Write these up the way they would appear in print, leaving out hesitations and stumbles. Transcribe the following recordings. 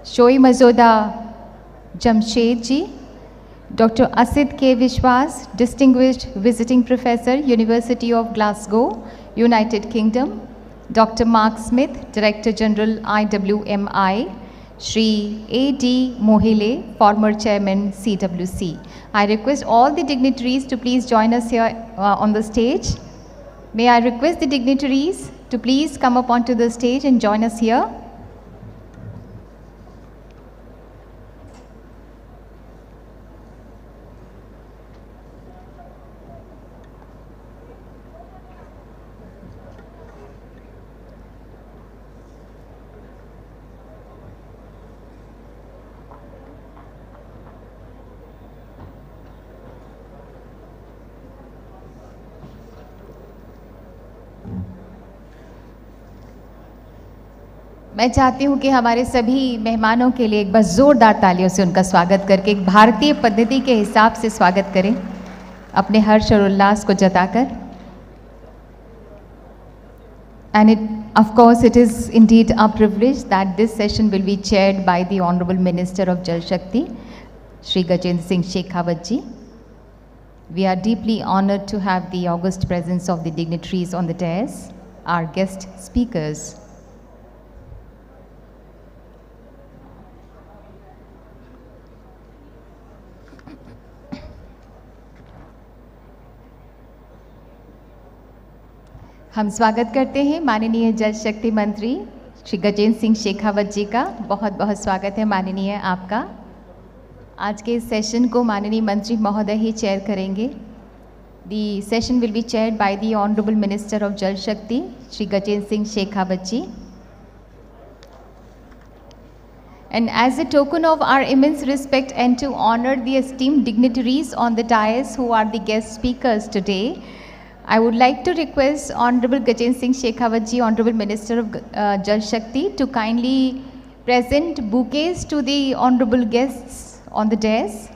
Shoei Mazoda Jamshed ji, Dr. Asit K. Vishwas, Distinguished Visiting Professor, University of Glasgow, United Kingdom, Dr. Mark Smith, Director General IWMI, Shri A.D. Mohile, former Chairman CWC. I request all the dignitaries to please join us here on the stage. May I request the dignitaries to please come up onto the stage and join us here. मैं चाहती हूं कि हमारे सभी मेहमानों के लिए एक बार जोरदार तालियों से उनका स्वागत करके एक भारतीय पद्धति के हिसाब से स्वागत करें, अपने हर्ष और उल्लास को जताकर. And of course it is indeed our privilege that this session will be chaired by the Honorable Minister of Jal Shakti, Shri Gajendra Singh Shekhawat ji. We are deeply honored to have the august presence of the dignitaries on the dais, our guest speakers. हम स्वागत करते हैं माननीय जल शक्ति मंत्री श्री गजेंद्र सिंह शेखावत जी का. बहुत बहुत स्वागत है माननीय आपका. आज के इस सेशन को माननीय मंत्री महोदय ही चेयर करेंगे. The session will be chaired by the honourable minister of जल शक्ति श्री गजेंद्र सिंह शेखावत जी. And as a token of our immense respect and to honor the esteemed dignitaries on the dais who are the guest speakers today, I would like to request Honorable Gajendra Singh Shekhawat ji, Honorable Minister of Jal Shakti, to kindly present bouquets to the honorable guests on the dais.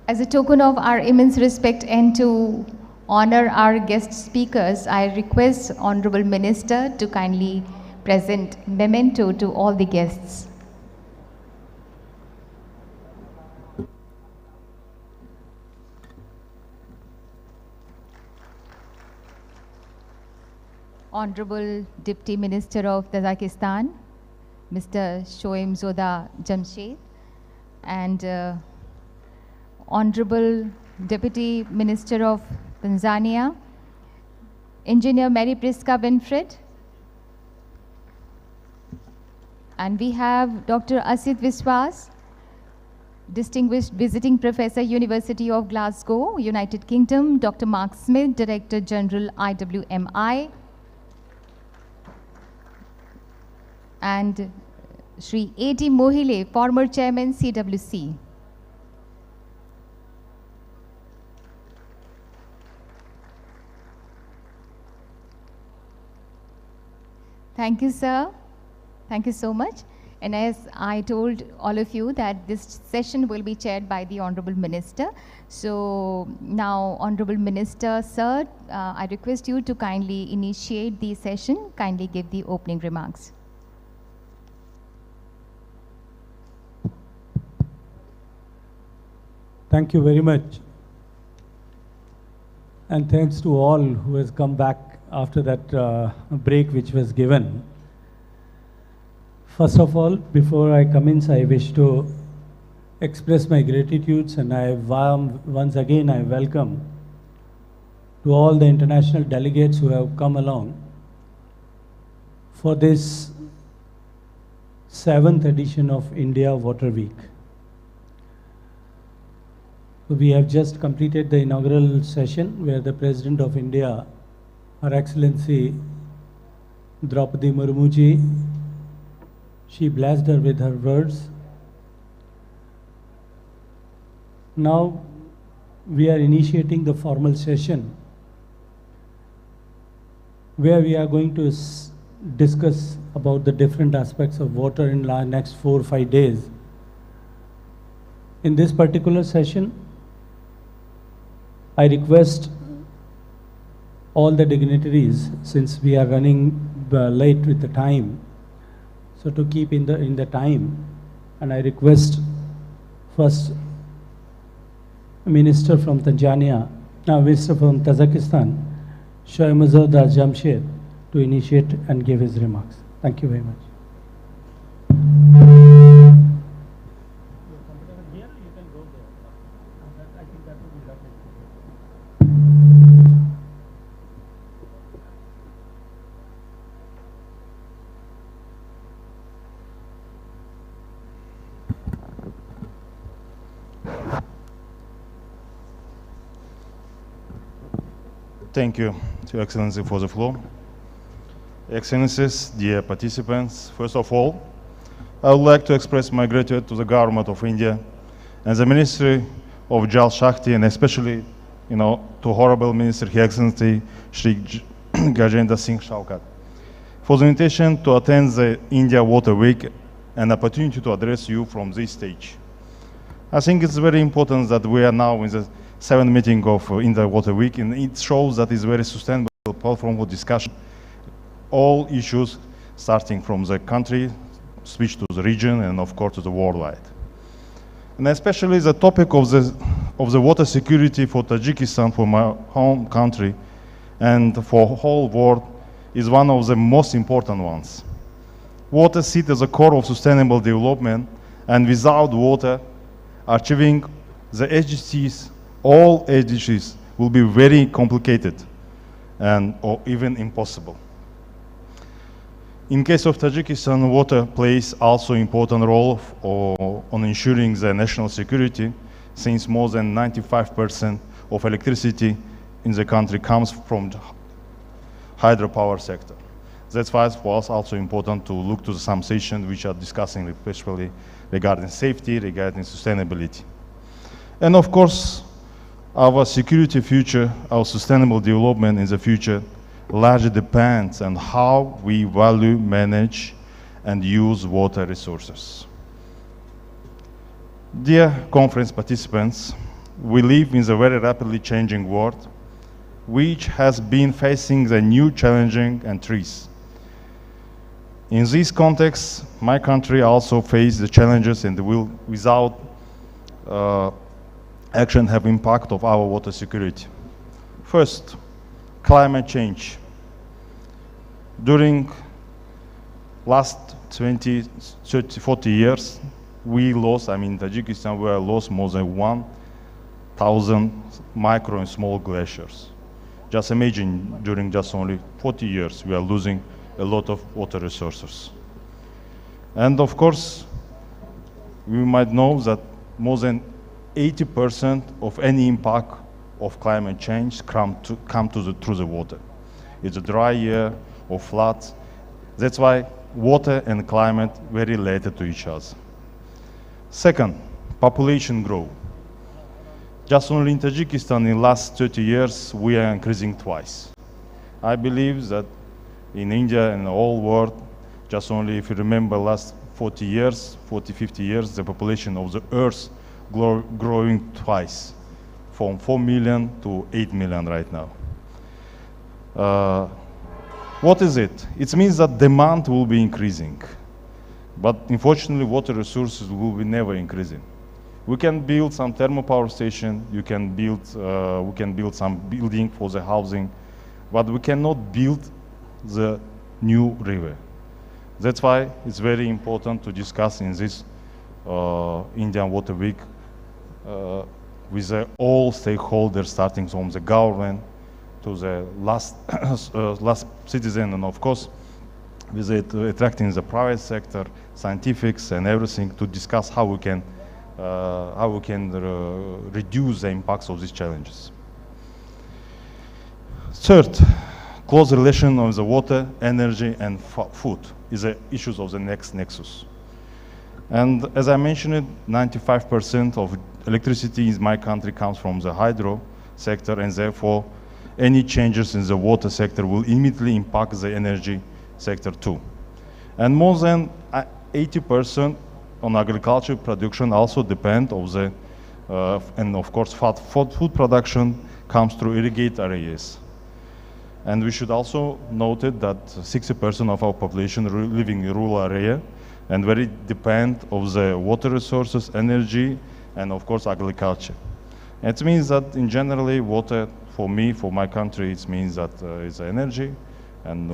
As a token of our immense respect and to honor our guest speakers, I request Honorable Minister to kindly present memento to all the guests. Honorable Deputy Minister of Tajikistan, Mr. Shoei Mazoda Jamshed, and Honorable Deputy Minister of Tanzania, Engineer Mary Priska Winfred, and we have Dr. Asit Vishwas, Distinguished Visiting Professor, University of Glasgow, United Kingdom, Dr. Mark Smith, Director General IWMI, and Shri A.D. Mohile, former Chairman CWC. Thank you, sir. Thank you so much. And as I told all of you that this session will be chaired by the Honorable Minister. So now, Honorable Minister, sir, I request you to kindly initiate the session, kindly give the opening remarks. Thank you very much. And thanks to all who has come back after that break which was given. First of all, before I commence, I wish to express my gratitudes, and once again I welcome to all the international delegates who have come along for this 7th edition of India Water Week. We have just completed the inaugural session where the President of India, Her Excellency Draupadi Murmu ji, she blessed her with her words. Now we are initiating the formal session where we are going to discuss about the different aspects of water in the next 4 or 5 days. In this particular session, I request all the dignitaries, since we are running late with the time, so to keep in the time, and I request first Minister from Tanzania, Minister from Tajikistan, Shoaimuzad Jamshed, to initiate and give his remarks. Thank you very much. Thank you, Your Excellency, for the floor. Excellencies, dear participants, first of all, I would like to express my gratitude to the government of India and the Ministry of Jal Shakti, and especially, to Honorable Minister, His Excellency Shri Gajendra Singh Shaukat, for the invitation to attend the India Water Week and opportunity to address you from this stage. I think it's very important that we are now in the 7th meeting of India Water Week, and it shows that it's very sustainable platform for discussion. All issues starting from the country, switch to the region, and of course to the worldwide. And especially the topic of the water security for Tajikistan, for my home country, and for the whole world is one of the most important ones. Water sits at the core of sustainable development, and without water, achieving the SDGs, all SDGs, will be very complicated or even impossible. In case of Tajikistan, water plays also important role on ensuring the national security, since more than 95% of electricity in the country comes from the hydropower sector. That's why it was also important to look to some sessions which are discussing especially regarding safety, regarding sustainability. And of course, our security future, our sustainable development in the future largely depends on how we value, manage, and use water resources. Dear conference participants, we live in a very rapidly changing world, which has been facing the new challenging and threats. In this context, my country also faces the challenges and will, without action, have impact of our water security. First, climate change. During last 20, 30, 40 years, we lost, Tajikistan, we lost more than 1,000 micro and small glaciers. Just imagine, during just only 40 years, we are losing a lot of water resources. And of course, we might know that more than 80% of any impact of climate change come through the water. It's a dry year or floods. That's why water and climate very related to each other. Second, population growth. Just only in Tajikistan, in the last 30 years, we are increasing twice. I believe that in India and the whole world, just only if you remember last 40 years, 40, 50 years, the population of the Earth growing twice, from 4 million to 8 million right now. What is it? It means that demand will be increasing, but unfortunately water resources will be never increasing. We can build some thermal power station, we can build some building for the housing, but we cannot build the new river. That's why it's very important to discuss in this Indian Water Week with all stakeholders, starting from the government to the last citizen, and of course, with attracting the private sector, scientifics, and everything to discuss how we can reduce the impacts of these challenges. Third, close relation of the water, energy, and food is the issues of the next nexus. And as I mentioned, 95% of electricity in my country comes from the hydro sector, and therefore any changes in the water sector will immediately impact the energy sector too. And more than 80% on agriculture production also depend on the, and of course food production comes through irrigated areas. And we should also note it that 60% of our population living in rural area and very depend of the water resources, energy, and of course agriculture. It means that in generally water for me, for my country, it means that it's energy, and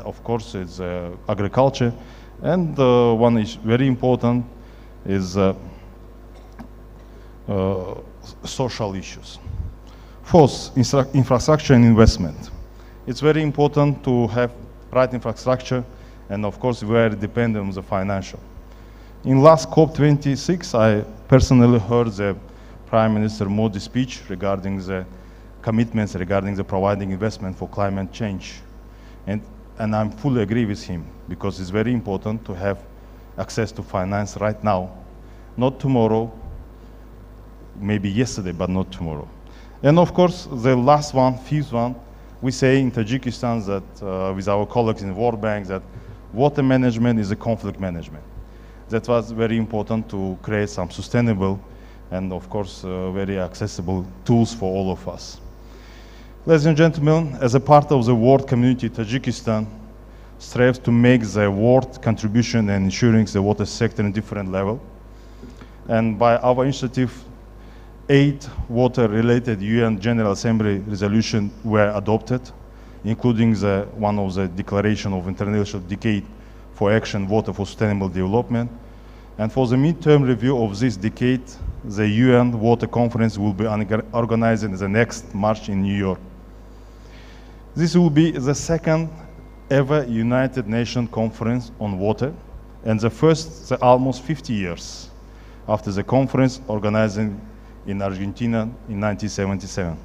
of course it's agriculture. And one is very important is social issues. Fourth, infrastructure and investment. It's very important to have right infrastructure, and of course we are dependent on the financial. In last COP26, I personally heard the Prime Minister Modi's speech regarding the commitments regarding the providing investment for climate change. And I fully agree with him, because it's very important to have access to finance right now, not tomorrow, maybe yesterday, but not tomorrow. And of course, the last one, fifth one, we say in Tajikistan that with our colleagues in the World Bank that water management is a conflict management. That was very important to create some sustainable and of course very accessible tools for all of us. Ladies and gentlemen, as a part of the world community, Tajikistan strives to make the world contribution and ensuring the water sector in different level. And by our initiative, 8 water-related UN General Assembly resolutions were adopted, including one of the Declaration of International Decade for Action Water for Sustainable Development. And for the midterm review of this decade, the UN Water Conference will be organized in the next March in New York. This will be the second ever United Nations Conference on Water, and the first almost 50 years after the conference organized in Argentina in 1977.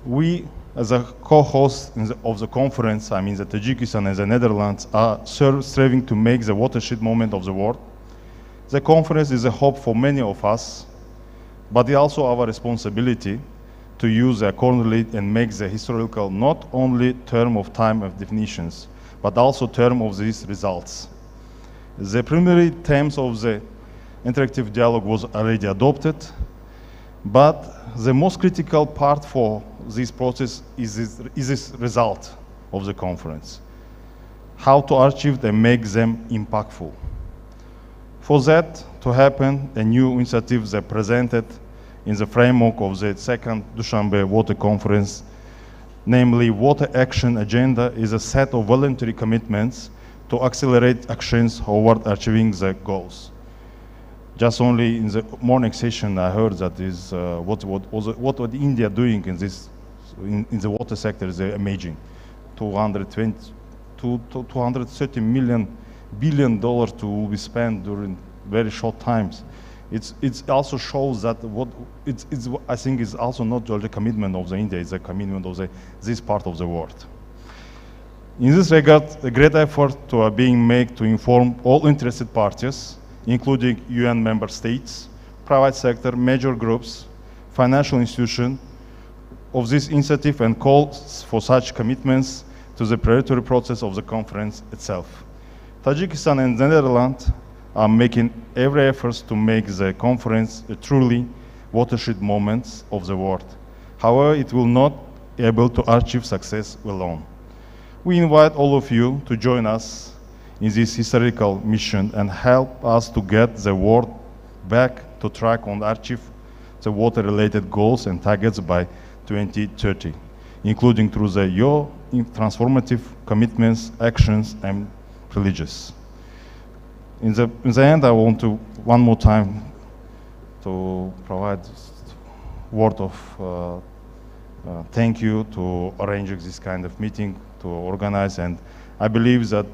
We, as a co-host of the conference, I mean the Tajikistan and the Netherlands, are striving to make the watershed moment of the world. The conference is a hope for many of us, but it's also our responsibility to use accordingly and make the historical not only term of time of definitions, but also term of these results. The primary themes of the interactive dialogue was already adopted, but the most critical part for this process is this result of the conference. How to achieve and make them impactful. For that to happen, a new initiative is presented in the framework of the second Dushanbe Water Conference, namely Water Action Agenda is a set of voluntary commitments to accelerate actions toward achieving the goals. Just only in the morning session, I heard that is what India doing in this in the water sector is amazing. $230 billion to be spent during very short times. It also shows that I think is also not just a commitment of the India; it's a commitment of this part of the world. In this regard, a great effort are being made to inform all interested parties, including UN member states, private sector, major groups, financial institutions, of this initiative and calls for such commitments to the preparatory process of the conference itself. Tajikistan and the Netherlands are making every effort to make the conference a truly watershed moment of the world. However, it will not be able to achieve success alone. We invite all of you to join us in this historical mission and help us to get the world back to track on achieve the water-related goals and targets by 2030, including through your transformative commitments, actions, and pledges. In the end, I want to one more time to provide word of thank you to arrange this kind of meeting, to organize, and I believe that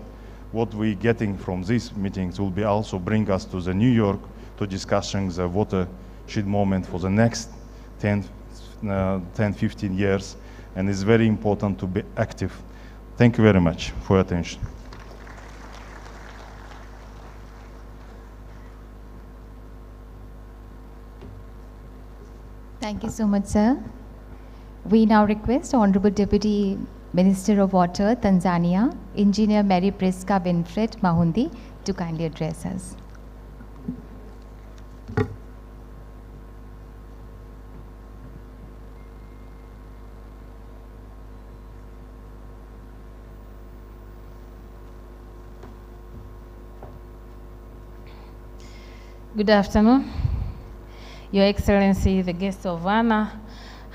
what we're getting from these meetings will be also bring us to the New York to discussing the watershed moment for the next 10-15 years, and it's very important to be active. Thank you very much for your attention. Thank you so much, sir. We now request Honorable Deputy Minister of Water, Tanzania, Engineer Mary Priska Winfred Mahundi, to kindly address us. Good afternoon, Your Excellency, the guests of honor,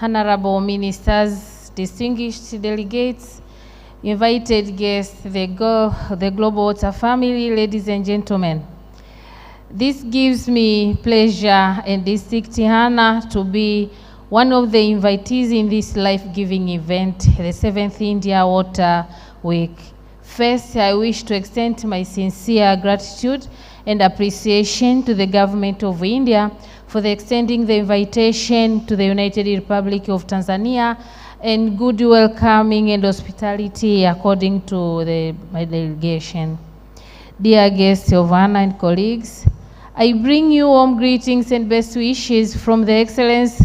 honorable ministers, distinguished delegates, invited guests, the Global Water family, ladies and gentlemen. This gives me pleasure and distinct honor to be one of the invitees in this life-giving event, the 7th India Water Week. First, I wish to extend my sincere gratitude and appreciation to the Government of India for extending the invitation to the United Republic of Tanzania and good welcoming and hospitality according to my delegation. Dear guests of honor and colleagues, I bring you warm greetings and best wishes from the Excellence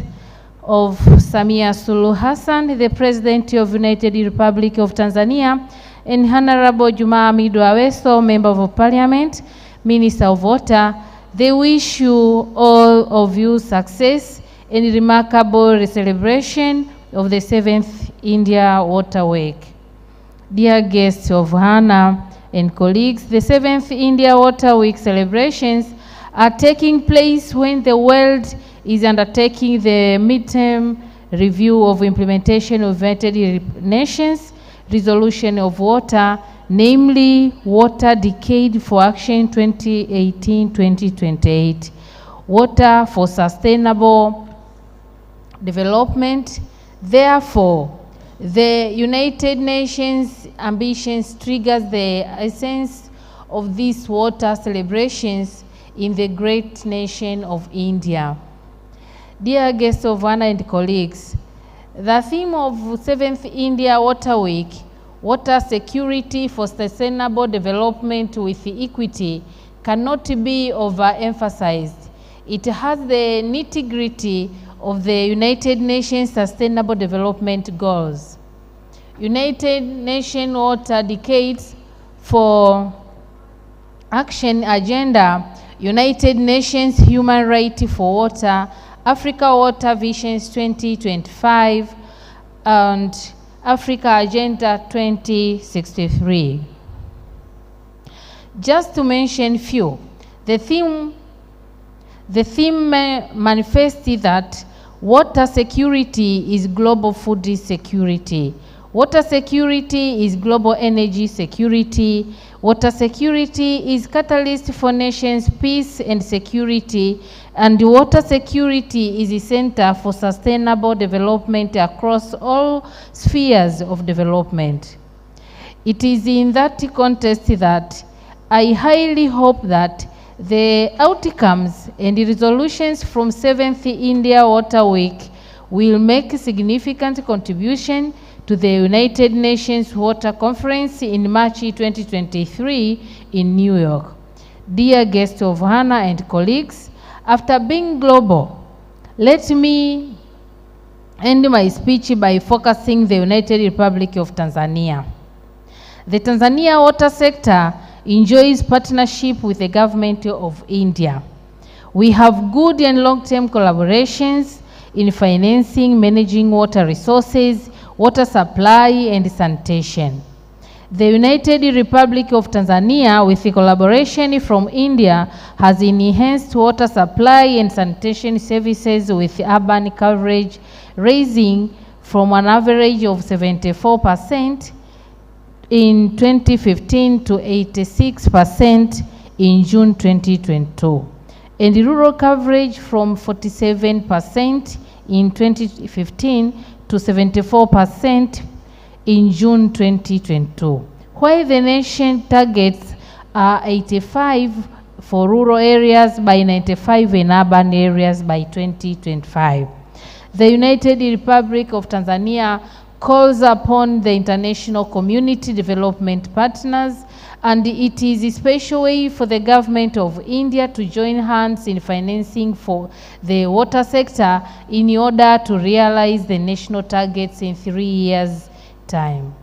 of Samia Suluhu Hassan, the President of United Republic of Tanzania, and Honorable Juma Hamidu Aweso, Member of Parliament, Minister of Water. They wish you all of you success and remarkable celebration of the 7th India Water Week. Dear guests of honor and colleagues, the 7th India Water Week celebrations are taking place when the world is undertaking the midterm review of implementation of United Nations Resolution of Water, namely Water Decade for Action 2018-2028, Water for Sustainable Development. Therefore, the United Nations ambitions triggers the essence of these water celebrations in the great nation of India. Dear guests of honor and colleagues, the theme of 7th India Water Week, water security for sustainable development with equity, cannot be overemphasized. It has the nitty-gritty of the United Nations Sustainable Development Goals. United Nations Water Decades for Action Agenda, United Nations Human Rights for Water, Africa Water Visions 2025, and Africa Agenda 2063. Just to mention few, the theme manifests that water security is global food security. Water security is global energy security. Water security is catalyst for nations' peace and security, and water security is a center for sustainable development across all spheres of development. It is in that context that I highly hope that the outcomes and the resolutions from 7th India Water Week will make a significant contribution to the United Nations Water Conference in March 2023 in New York. Dear guests of honor and colleagues, after being global, let me end my speech by focusing the United Republic of Tanzania. The Tanzania water sector enjoys partnership with the government of India. We have good and long-term collaborations in financing, managing water resources, water supply, and sanitation. The United Republic of Tanzania, with the collaboration from India, has enhanced water supply and sanitation services with urban coverage rising from an average of 74% in 2015 to 86% in June 2022, and rural coverage from 47% in 2015 to 74% in June 2022, while the nation targets are 85 for rural areas by 95 in urban areas by 2025. The United Republic of Tanzania calls upon the international community development partners, and it is a special way for the government of India to join hands in financing for the water sector in order to realize the national targets in 3 years' time.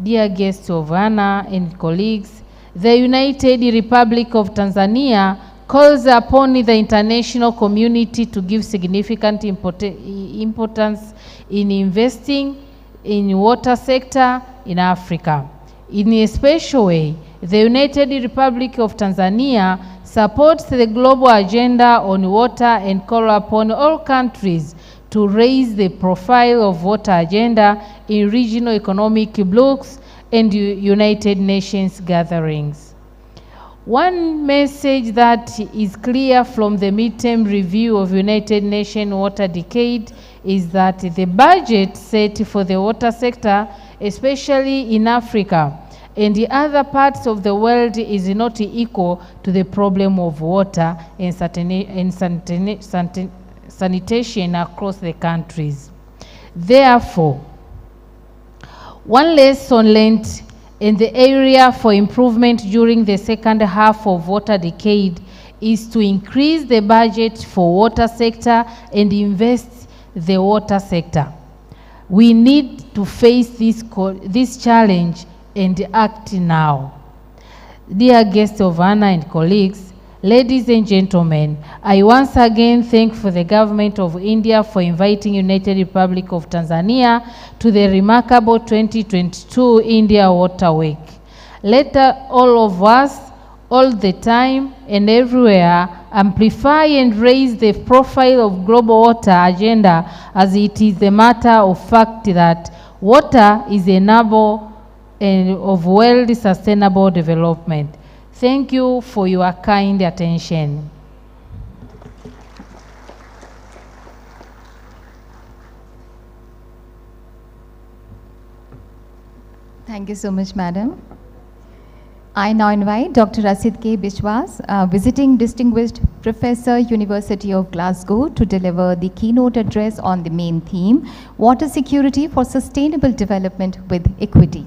Dear guests of honor and colleagues, the United Republic of Tanzania calls upon the international community to give significant importance in investing in water sector in Africa. In a special way, the United Republic of Tanzania supports the global agenda on water and call upon all countries to raise the profile of water agenda in regional economic blocks and United Nations gatherings. One message that is clear from the midterm review of United Nations Water Decade is that the budget set for the water sector, especially in Africa and the other parts of the world, is not equal to the problem of water and sanitation across the countries. Therefore, one lesson learned in the area for improvement during the second half of water decade is to increase the budget for water sector and invest the water sector. We need to face this challenge and act now. Dear guests of honor and colleagues, ladies and gentlemen, I once again thank for the government of India for inviting United Republic of Tanzania to the remarkable 2022 India Water Week. Let all of us, all the time and everywhere, amplify and raise the profile of global water agenda, as it is a matter of fact that water is an enabler of world sustainable development. Thank you for your kind attention. Thank you so much, Madam. I now invite Dr. Asid K. Biswas, Visiting Distinguished Professor, University of Glasgow, to deliver the keynote address on the main theme, Water Security for Sustainable Development with Equity.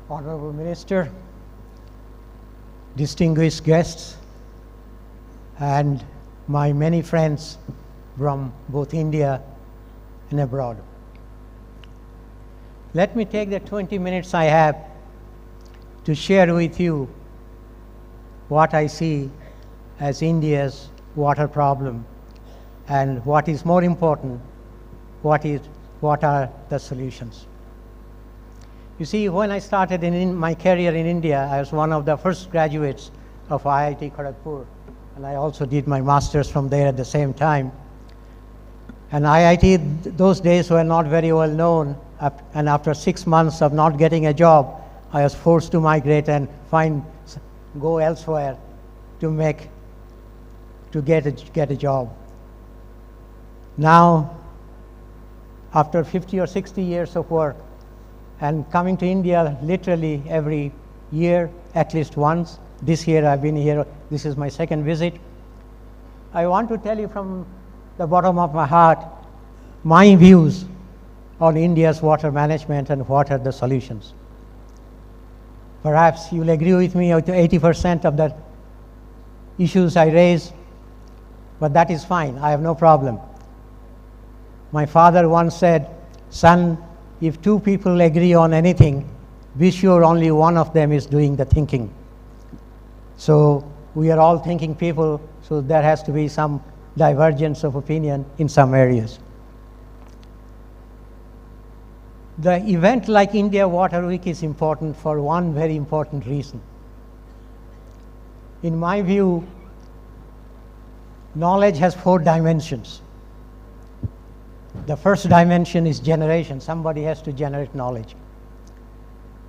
Honorable Minister, distinguished guests, and my many friends from both India and abroad. Let me take the 20 minutes I have to share with you what I see as India's water problem, and what is more important, what are the solutions. You see, when I started my career in India, I was one of the first graduates of IIT Kharagpur, and I also did my master's from there at the same time. And IIT, those days were not very well known, and after 6 months of not getting a job, I was forced to migrate and go elsewhere to get a job. Now, after 50 or 60 years of work, and coming to India literally every year, at least once. This year I've been here, this is my second visit. I want to tell you from the bottom of my heart my views on India's water management and what are the solutions. Perhaps you'll agree with me with 80% of the issues I raise, but that is fine, I have no problem. My father once said, "Son, if two people agree on anything, be sure only one of them is doing the thinking." So we are all thinking people, so there has to be some divergence of opinion in some areas. The event like India Water Week is important for one very important reason. In my view, knowledge has 4 dimensions. The first dimension is generation. Somebody has to generate knowledge.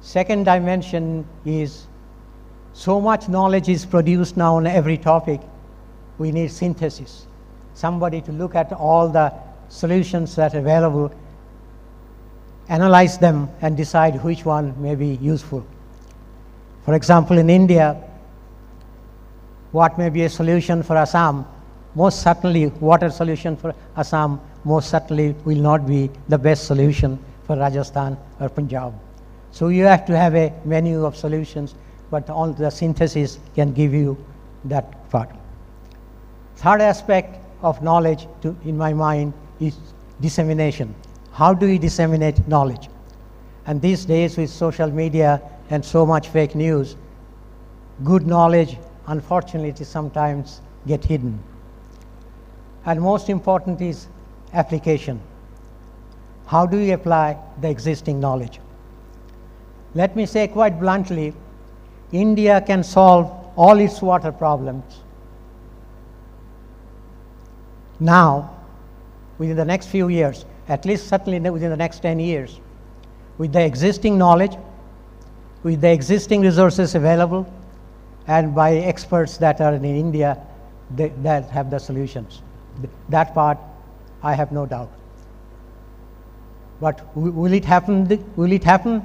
Second dimension is so much knowledge is produced now on every topic, we need synthesis. Somebody to look at all the solutions that are available, analyze them, and decide which one may be useful. For example, in India, what may be a solution for Assam, most certainly water solution for Assam most certainly will not be the best solution for Rajasthan or Punjab. So you have to have a menu of solutions, but all the synthesis can give you that part. Third aspect of knowledge, in my mind, is dissemination. How do we disseminate knowledge? And these days with social media and so much fake news, good knowledge unfortunately it sometimes get hidden. And most important is application. How do you apply the existing knowledge? Let me say quite bluntly, India can solve all its water problems now, within the next few years, at least certainly within the next 10 years, with the existing knowledge, with the existing resources available, and by experts that are in India that have the solutions. That part, I have no doubt. But will it happen? Will it happen?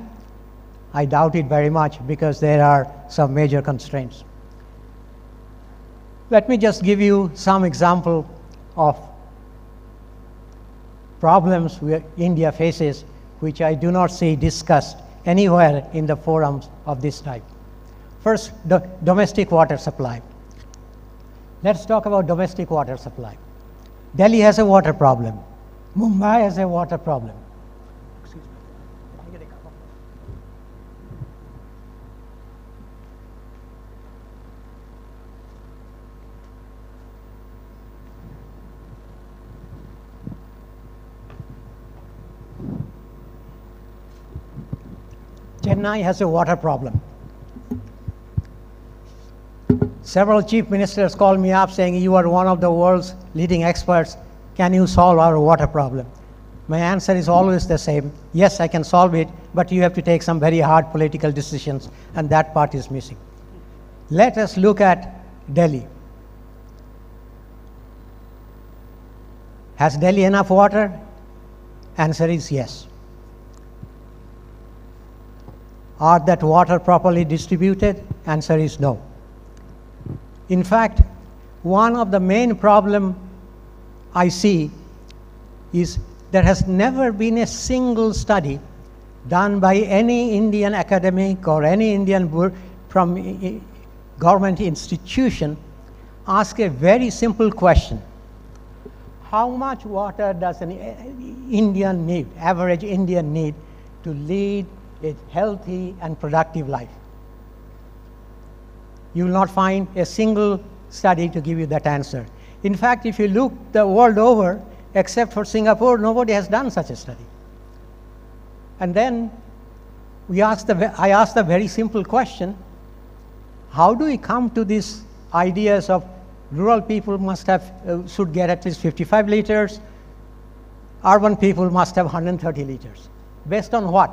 I doubt it very much, because there are some major constraints. Let me just give you some example of problems India faces, which I do not see discussed anywhere in the forums of this type. First, domestic water supply. Let's talk about domestic water supply. Delhi has a water problem. Mumbai has a water problem. Excuse me. Can I get a cup of Chennai has a water problem. Several chief ministers called me up saying, you are one of the world's leading experts. Can you solve our water problem? My answer is always the same. Yes, I can solve it, but you have to take some very hard political decisions, and that part is missing. Let us look at Delhi. Has Delhi enough water? Answer is yes. Are that water properly distributed? Answer is no. In fact, one of the main problems I see is there has never been a single study done by any Indian academic or any Indian from government institution ask a very simple question. How much water does an Indian need, average Indian need, to lead a healthy and productive life? You will not find a single study to give you that answer. In fact, if you look the world over, except for Singapore, nobody has done such a study. And then I asked a very simple question: how do we come to these ideas of rural people should get at least 55 liters, urban people must have 130 liters? Based on what?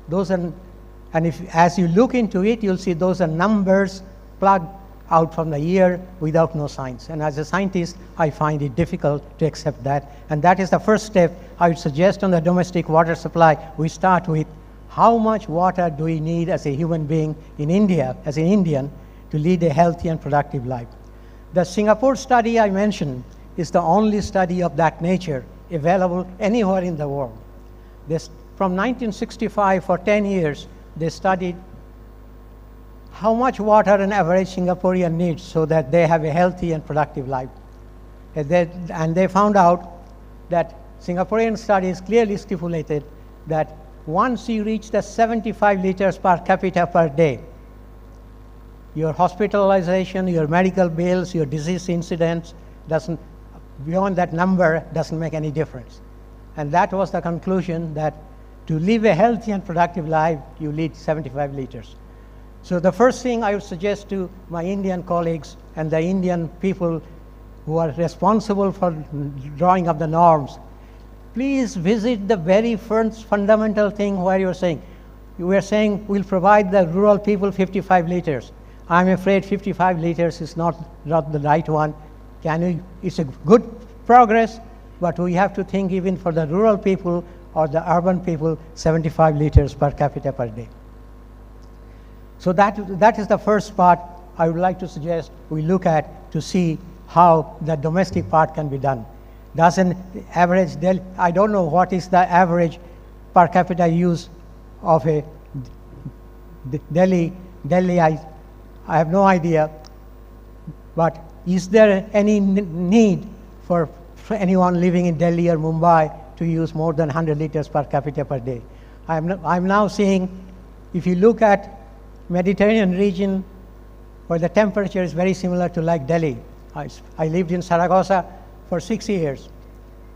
Those are, and as you look into it, you'll see those are numbers plugged out from the ear without no science. And as a scientist, I find it difficult to accept that. And that is the first step I would suggest on the domestic water supply. We start with how much water do we need as a human being in India, as an Indian, to lead a healthy and productive life. The Singapore study I mentioned is the only study of that nature available anywhere in the world. From 1965, for 10 years, they studied how much water an average Singaporean needs so that they have a healthy and productive life. And they found out that Singaporean studies clearly stipulated that once you reach the 75 liters per capita per day, your hospitalization, your medical bills, your disease incidents, beyond that number doesn't make any difference. And that was the conclusion, that to live a healthy and productive life, you need 75 liters. So the first thing I would suggest to my Indian colleagues and the Indian people who are responsible for drawing up the norms, please visit the very first fundamental thing where you are saying we'll provide the rural people 55 liters. I'm afraid 55 liters is not the right one. It's a good progress, but we have to think even for the rural people or the urban people, 75 liters per capita per day. So that is the first part I would like to suggest we look at to see how the domestic part can be done. Does an average, I don't know what is the average per capita use of a Delhi, I have no idea, but is there any need for anyone living in Delhi or Mumbai to use more than 100 liters per capita per day? I'm now seeing, if you look at Mediterranean region, where the temperature is very similar to like Delhi. I lived in Saragossa for 6 years.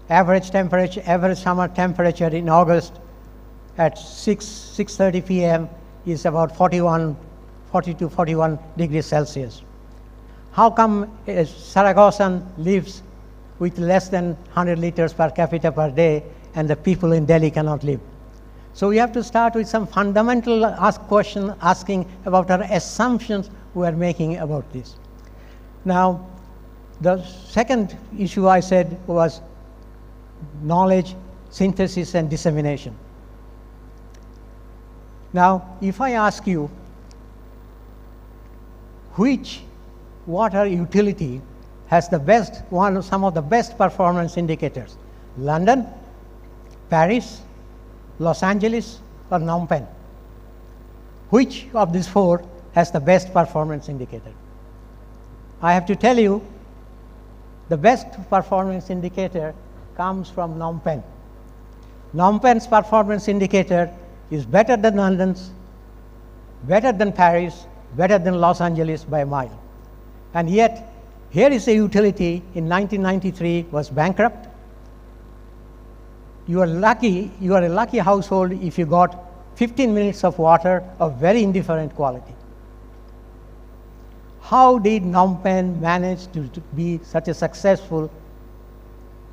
Average summer temperature in August at 6:30 p.m. is about 40 to 41 degrees Celsius. How come a Saragossan lives with less than 100 liters per capita per day and the people in Delhi cannot live? So we have to start with some fundamental question asking about our assumptions we are making about this. Now, the second issue I said was knowledge, synthesis, and dissemination. Now, if I ask you which water utility has some of the best performance indicators, London, Paris, Los Angeles, or Phnom Penh, which of these four has the best performance indicator? I have to tell you, the best performance indicator comes from Phnom Penh. Phnom Penh's performance indicator is better than London's, better than Paris, better than Los Angeles by a mile. And yet, here is a utility in 1993 was bankrupt. You are a lucky household if you got 15 minutes of water of very indifferent quality. How did Phnom Penh manage to be such a successful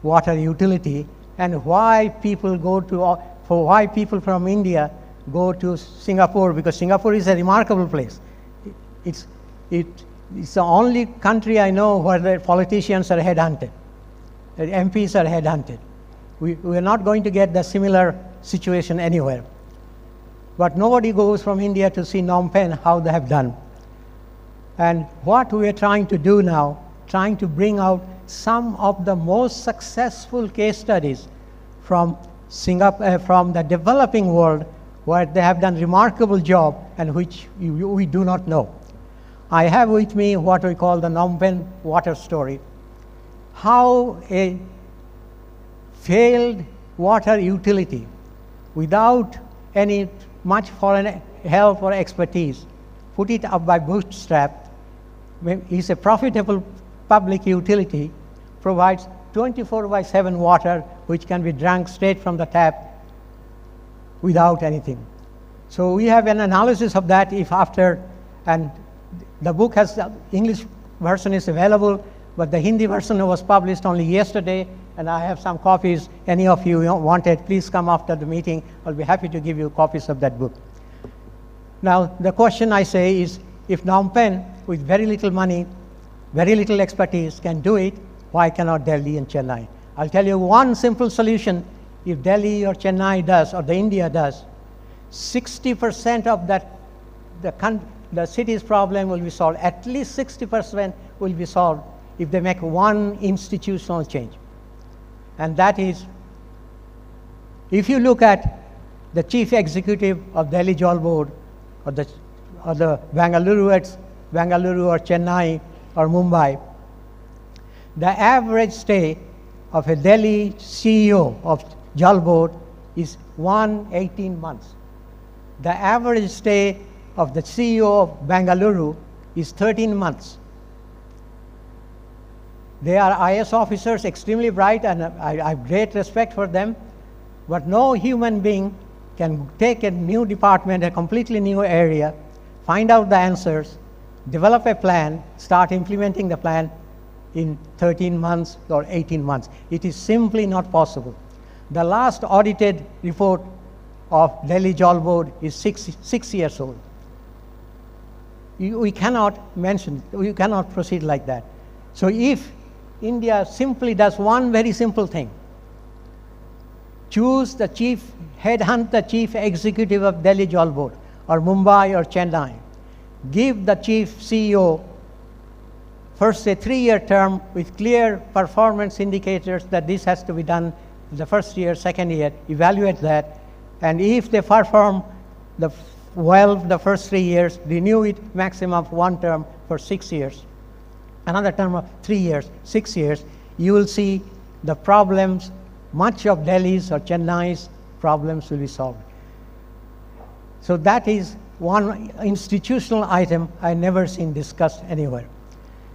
water utility, and why people from India go to Singapore? Because Singapore is a remarkable place. It's the only country I know where the politicians are headhunted, the MPs are headhunted. We are not going to get the similar situation anywhere. But nobody goes from India to see Phnom Penh, how they have done. And what we are trying to do now, trying to bring out some of the most successful case studies from Singapore, from the developing world, where they have done remarkable job and which we do not know. I have with me what we call the Phnom Penh water story. How a failed water utility without any much foreign help or expertise, put it up by bootstrap, is a profitable public utility, provides 24/7 water which can be drunk straight from the tap without anything. So we have an analysis of that and the book has, the English version is available, but the Hindi version was published only yesterday, and I have some copies. Any of you wanted, please come after the meeting. I'll be happy to give you copies of that book. Now, the question I say is, if Phnom Penh, with very little money, very little expertise, can do it, why cannot Delhi and Chennai? I'll tell you one simple solution. If Delhi or Chennai does, or the India does, 60% of that, the city's problem will be solved. At least 60% will be solved if they make one institutional change. And that is, if you look at the chief executive of Delhi Jal Board, or the Bengaluru or Chennai or Mumbai, the average stay of a Delhi CEO of Jal Board is 118 months. The average stay of the CEO of Bengaluru is 13 months. They are IS officers, extremely bright, and I have great respect for them, but no human being can take a new department, a completely new area, find out the answers, develop a plan, start implementing the plan in 13 months or 18 months. It is simply not possible. The last audited report of Delhi Jal Board is six years old. We cannot proceed like that. So if India simply does one very simple thing, headhunt the chief executive of Delhi Jal Board or Mumbai or Chennai, give the chief CEO first a 3-year term with clear performance indicators that this has to be done the first year, second year, evaluate that, and if they perform well the first 3 years, renew it maximum of 1 term for 6 years, another term of 3 years, 6 years, you will see the problems, much of Delhi's or Chennai's problems will be solved. So that is one institutional item I never seen discussed anywhere.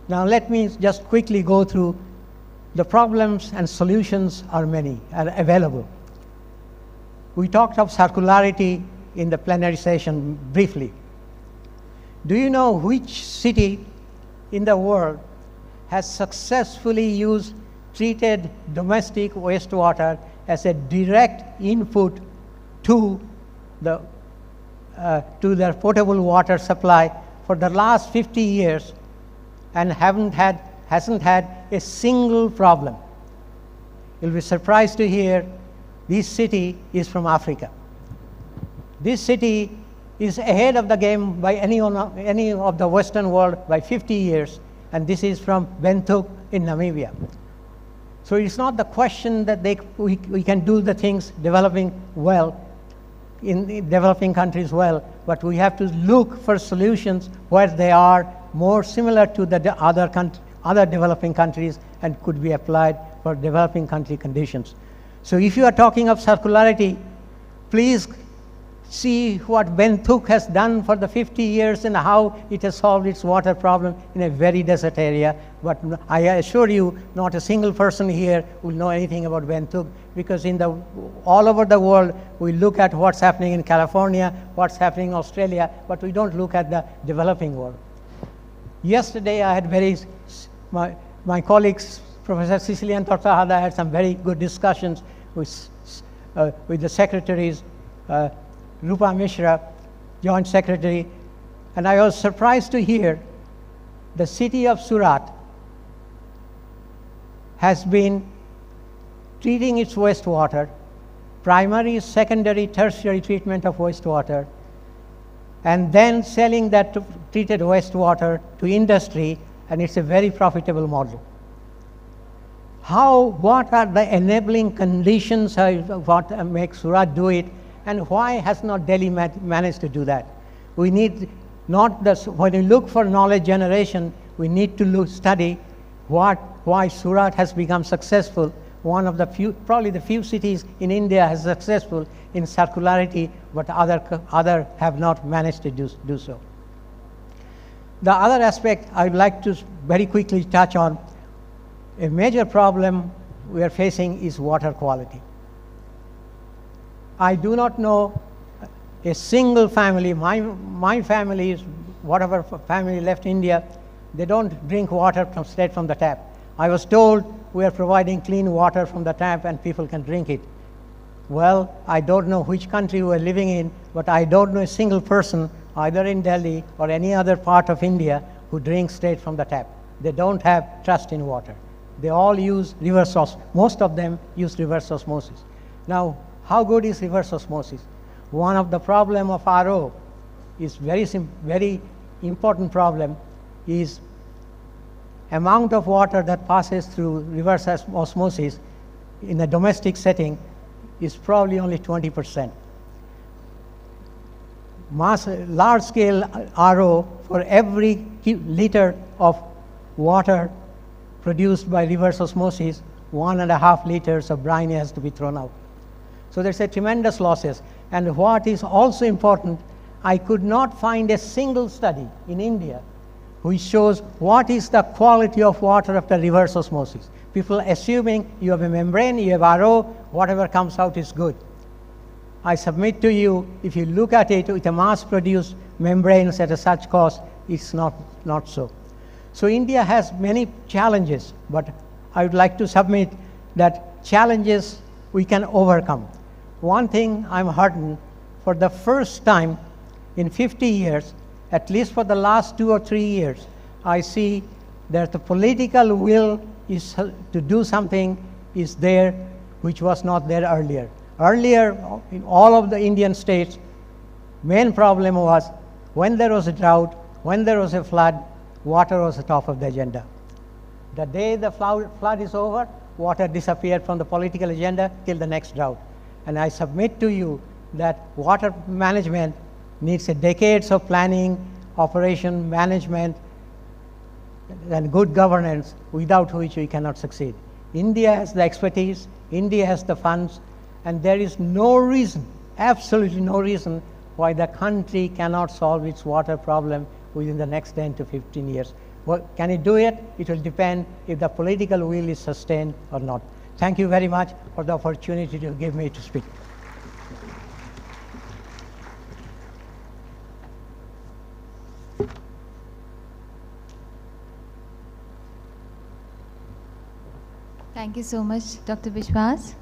Now let me just quickly go through the problems, and solutions are many, are available. We talked of circularity in the plenary session briefly. Do you know which city in the world has successfully used treated domestic wastewater as a direct input to their potable water supply for the last 50 years and hasn't had a single problem? You'll be surprised to hear this city is from Africa. This city is ahead of the game by any of the Western world by 50 years, and this is from Windhoek in Namibia. So it's not the question that we can do the things developing well, in developing countries well, but we have to look for solutions where they are more similar to the other developing countries and could be applied for developing country conditions. So if you are talking of circularity, please see what Windhoek has done for the 50 years and how it has solved its water problem in a very desert area. But I assure you, not a single person here will know anything about Windhoek, because all over the world, we look at what's happening in California, what's happening in Australia, but we don't look at the developing world. Yesterday, I had my colleagues, Professor Sicilian Tortajada, had some very good discussions with the secretaries, Rupa Mishra, Joint Secretary, and I was surprised to hear the city of Surat has been treating its wastewater, primary, secondary, tertiary treatment of wastewater, and then selling that treated wastewater to industry, and it's a very profitable model. What are the enabling conditions what makes Surat do it, and why has not Delhi managed to do that? We need when we look for knowledge generation, we need to study why Surat has become successful. One of the probably the few cities in India has successful in circularity, but other have not managed to do so. The other aspect I'd like to very quickly touch on, a major problem we are facing is water quality. I do not know a single family, my family is, whatever family left India, they don't drink water straight from the tap. I was told we are providing clean water from the tap and people can drink it. Well, I don't know which country we are living in, but I don't know a single person, either in Delhi or any other part of India, who drinks straight from the tap. They don't have trust in water. They all use reverse osmosis. Most of them use reverse osmosis. Now, how good is reverse osmosis? One of the problem of RO is very important problem is amount of water that passes through reverse osmosis in a domestic setting is probably only 20%. Large scale RO, for every liter of water produced by reverse osmosis, 1.5 liters of brine has to be thrown out. So there's a tremendous losses. And what is also important, I could not find a single study in India which shows what is the quality of water after reverse osmosis. People assuming you have a membrane, you have RO, whatever comes out is good. I submit to you, if you look at it with a mass-produced membranes at such cost, it's not so. So India has many challenges, but I would like to submit that challenges we can overcome. One thing I'm heartened, for the first time in 50 years, at least for the last 2 or 3 years, I see that the political will is to do something is there, which was not there earlier. Earlier, in all of the Indian states, main problem was when there was a drought, when there was a flood, water was the top of the agenda. The day the flood is over, water disappeared from the political agenda till the next drought. And I submit to you that water management needs decades of planning, operation, management, and good governance, without which we cannot succeed. India has the expertise, India has the funds, and there is no reason, absolutely no reason, why the country cannot solve its water problem within the next 10 to 15 years. Well, can it do it? It will depend if the political will is sustained or not. Thank you very much for the opportunity to give me to speak. Thank you so much, Dr. Vishwas.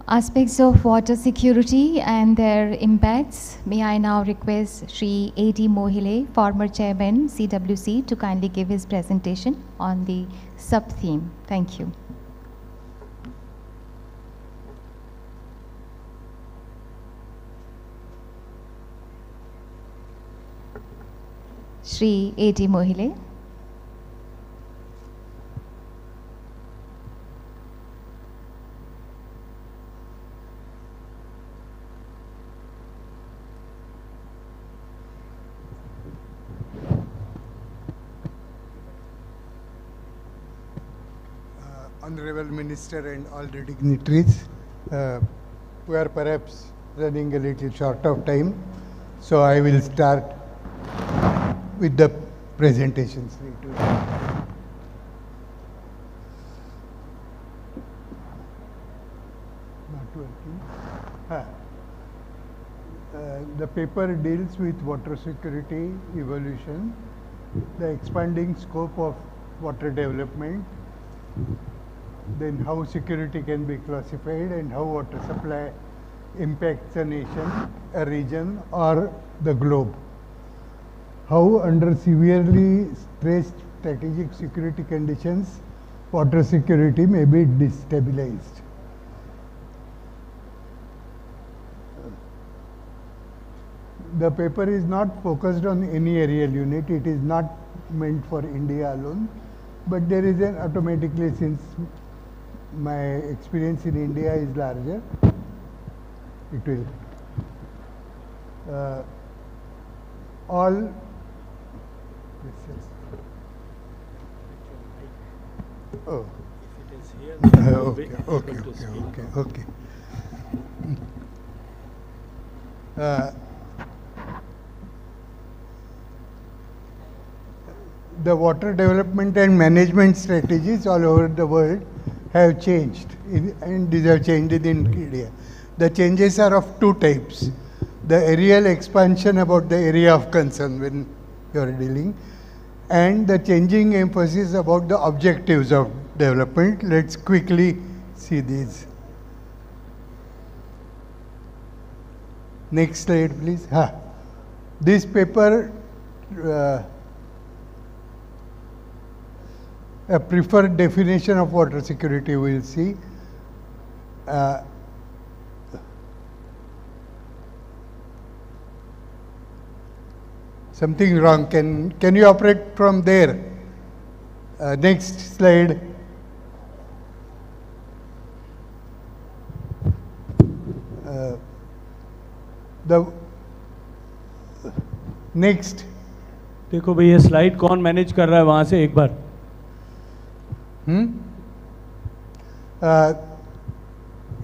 Aspects of water security and their impacts. May I now request Shri A.D. Mohile, former chairman, CWC, to kindly give his presentation on the sub-theme. Thank you. Shri A.D. Mohile. Honorable Minister and all the dignitaries, we are perhaps running a little short of time, so I will start with the presentations. Not working. The paper deals with water security evolution, the expanding scope of water development, then how security can be classified and how water supply impacts a nation, a region or the globe. How under severely stressed strategic security conditions, water security may be destabilized. The paper is not focused on any aerial unit, it is not meant for India alone, but there is an automatically, since my experience in India is larger, it will. All yes. Oh. If it is here, Okay. The water development and management strategies all over the world have changed, and these have changed in India. The changes are of two types. The aerial expansion about the area of concern when you are dealing, and the changing emphasis about the objectives of development. Let's quickly see these. Next slide, please. This paper, a preferred definition of water security we will see. Something wrong. Can you operate from there? Next slide. The next. देखो भाई ये slide कौन manage कर रहा है वहाँ से एक बार.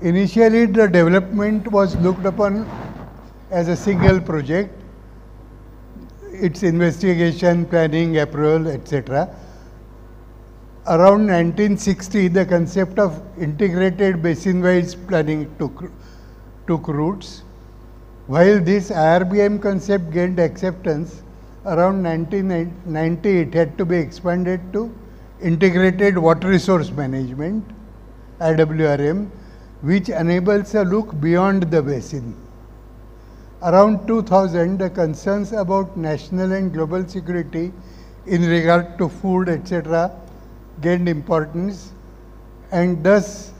Initially, the development was looked upon as a single project. Its investigation, planning, approval, etc. Around 1960, the concept of integrated basin-wise planning took roots. While this IRBM concept gained acceptance, around 1990 it had to be expanded to Integrated Water Resource Management, IWRM, which enables a look beyond the basin. Around 2000, the concerns about national and global security in regard to food, etc., gained importance, and thus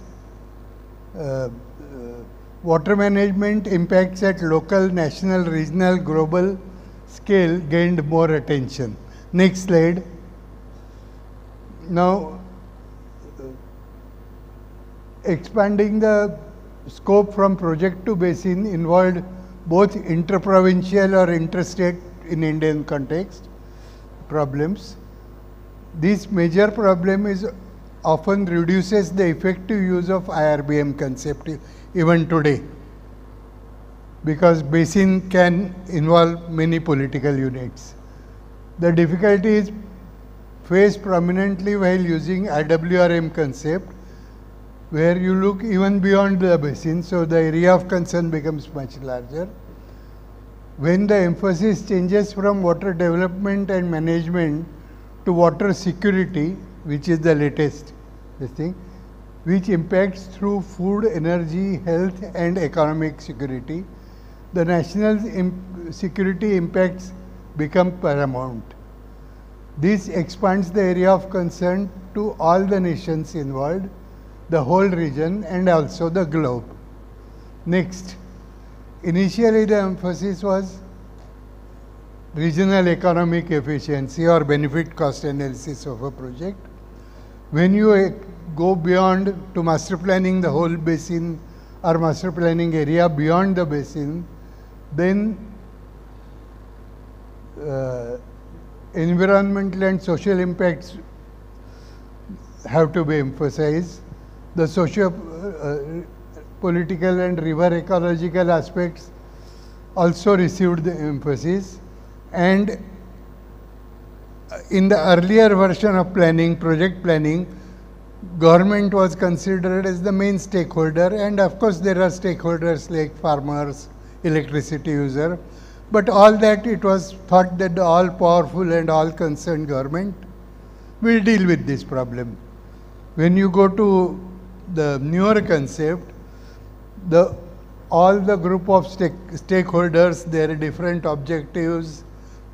water management impacts at local, national, regional, global scale gained more attention. Next slide. Now, expanding the scope from project to basin involved both interprovincial or interstate in Indian context problems. This major problem is often reduces the effective use of IRBM concept even today, because basin can involve many political units. The difficulty is faced prominently while using IWRM concept, where you look even beyond the basin, so the area of concern becomes much larger. When the emphasis changes from water development and management to water security, which is the latest thing, which impacts through food, energy, health and economic security, the national security impacts become paramount. This expands the area of concern to all the nations involved, the whole region and also the globe. Next, initially the emphasis was regional economic efficiency or benefit cost analysis of a project. When you go beyond to master planning the whole basin or master planning area beyond the basin, then environmental and social impacts have to be emphasized. The socio-political and river ecological aspects also received the emphasis. And in the earlier version of planning, project planning, government was considered as the main stakeholder, and of course there are stakeholders like farmers, electricity user, but all that it was thought that the all powerful and all concerned government will deal with this problem. When you go to the newer concept, all the group of stakeholders, their different objectives,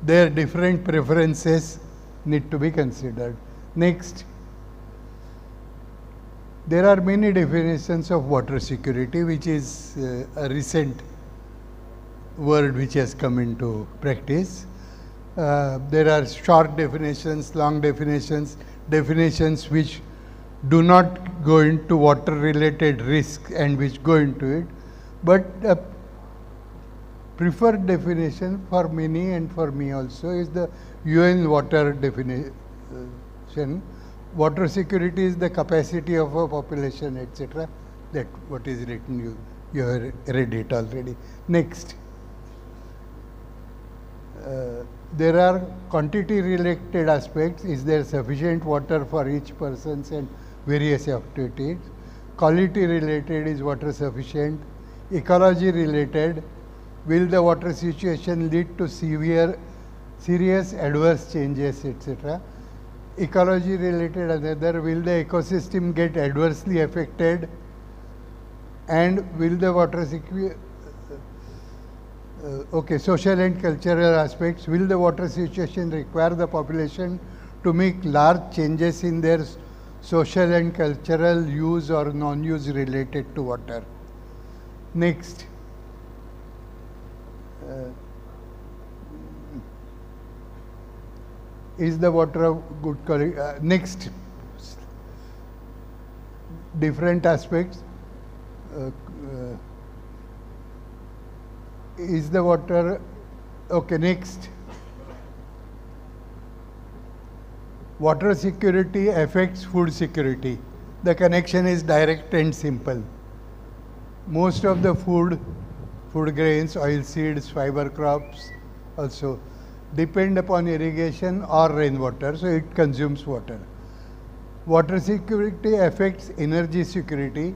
their different preferences need to be considered. Next, there are many definitions of water security, which is a recent word which has come into practice. There are short definitions, long definitions, definitions which do not go into water related risk and which go into it, but a preferred definition for many and for me also is the UN water definition. Water security is the capacity of a population, etc. That what is written, you have read it already. Next, there are quantity related aspects. Is there sufficient water for each person's and various activities? Quality related, is water sufficient? Ecology related, will the water situation lead to serious adverse changes, etc. Ecology related, another, will the ecosystem get adversely affected, and will the water security, social and cultural aspects, will the water situation require the population to make large changes in their social and cultural use or non-use related to water. Next, is the water of good quality? Next, different aspects. Is the water, next. Water security affects food security. The connection is direct and simple. Most of the food grains, oil seeds, fiber crops also depend upon irrigation or rainwater, so it consumes water. Water security affects energy security.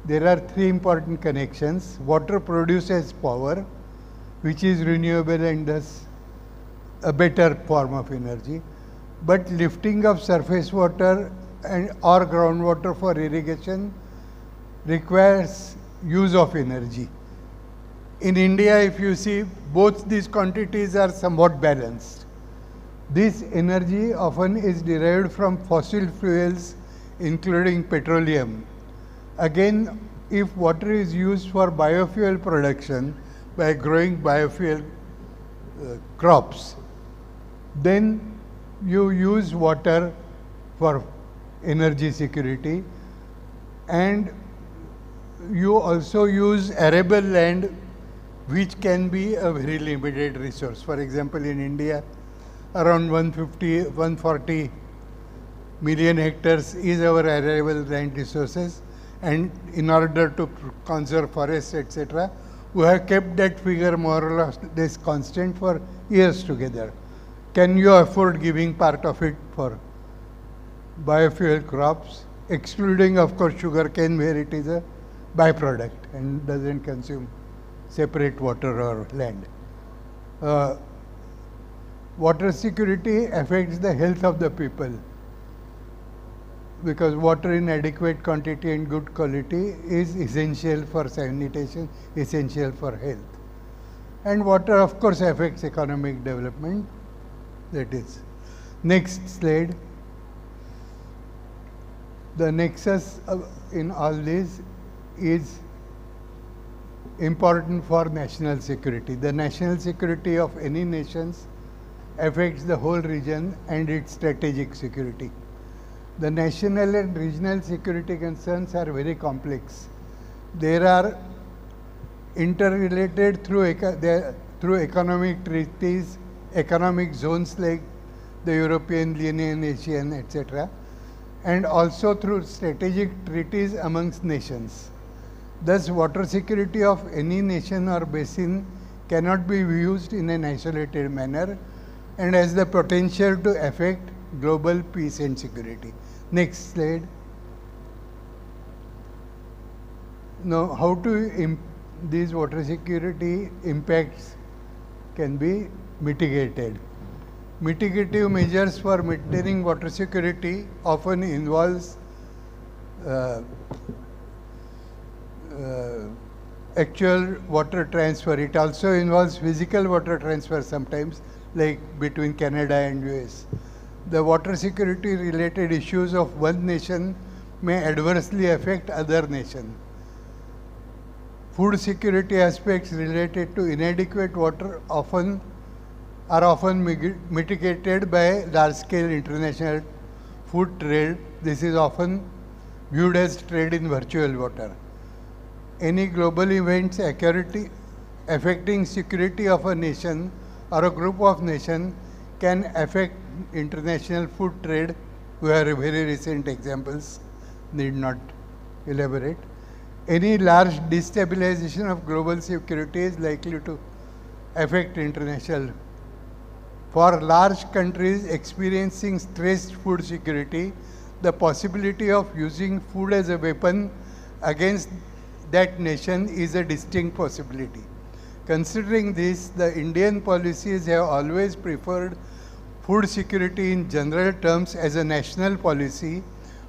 There are three important connections. Water produces power, which is renewable and thus a better form of energy. But lifting of surface water and or groundwater for irrigation requires use of energy. In India, if you see, both these quantities are somewhat balanced. This energy often is derived from fossil fuels, including petroleum. Again, if water is used for biofuel production by growing biofuel crops, then you use water for energy security, and you also use arable land, which can be a very limited resource. For example, in India, around 140 million hectares is our arable land resources, and in order to conserve forests, etc., We have kept that figure more or less constant for years together. Can you afford giving part of it for biofuel crops, excluding of course sugarcane where it is a byproduct and doesn't consume separate water or land. Water security affects the health of the people because water in adequate quantity and good quality is essential for sanitation, essential for health. And water of course affects economic development. That is. Next slide. The nexus in all this is important for national security. The national security of any nations affects the whole region and its strategic security. The national and regional security concerns are very complex. They are interrelated through economic treaties, economic zones like the European Union, Asian, etc., and also through strategic treaties amongst nations. Thus, water security of any nation or basin cannot be used in an isolated manner and has the potential to affect global peace and security. Next slide. Now, how to these water security impacts can be mitigated. Mitigative measures for maintaining water security often involves actual water transfer. It also involves physical water transfer sometimes, like between Canada and US. The water security related issues of one nation may adversely affect other nations. Food security aspects related to inadequate water are often mitigated by large-scale international food trade. This is often viewed as trade in virtual water. Any global events affecting security of a nation or a group of nations can affect international food trade. We have very recent examples, need not elaborate. Any large destabilization of global security is likely to affect international. For large countries experiencing stressed food security, the possibility of using food as a weapon against that nation is a distinct possibility. Considering this, the Indian policies have always preferred food security in general terms as a national policy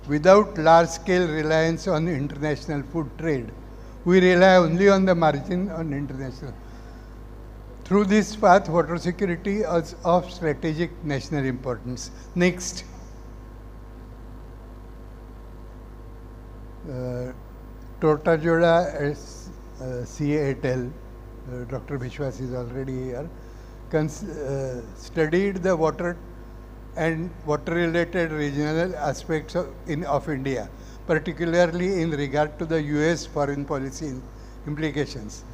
without large-scale reliance on international food trade. We rely only on the margin on international. Through this path, water security is of strategic national importance. Next. Tortajoda CATL, Dr. Vishwas is already here, studied the water and water-related regional aspects of India, particularly in regard to the US foreign policy implications.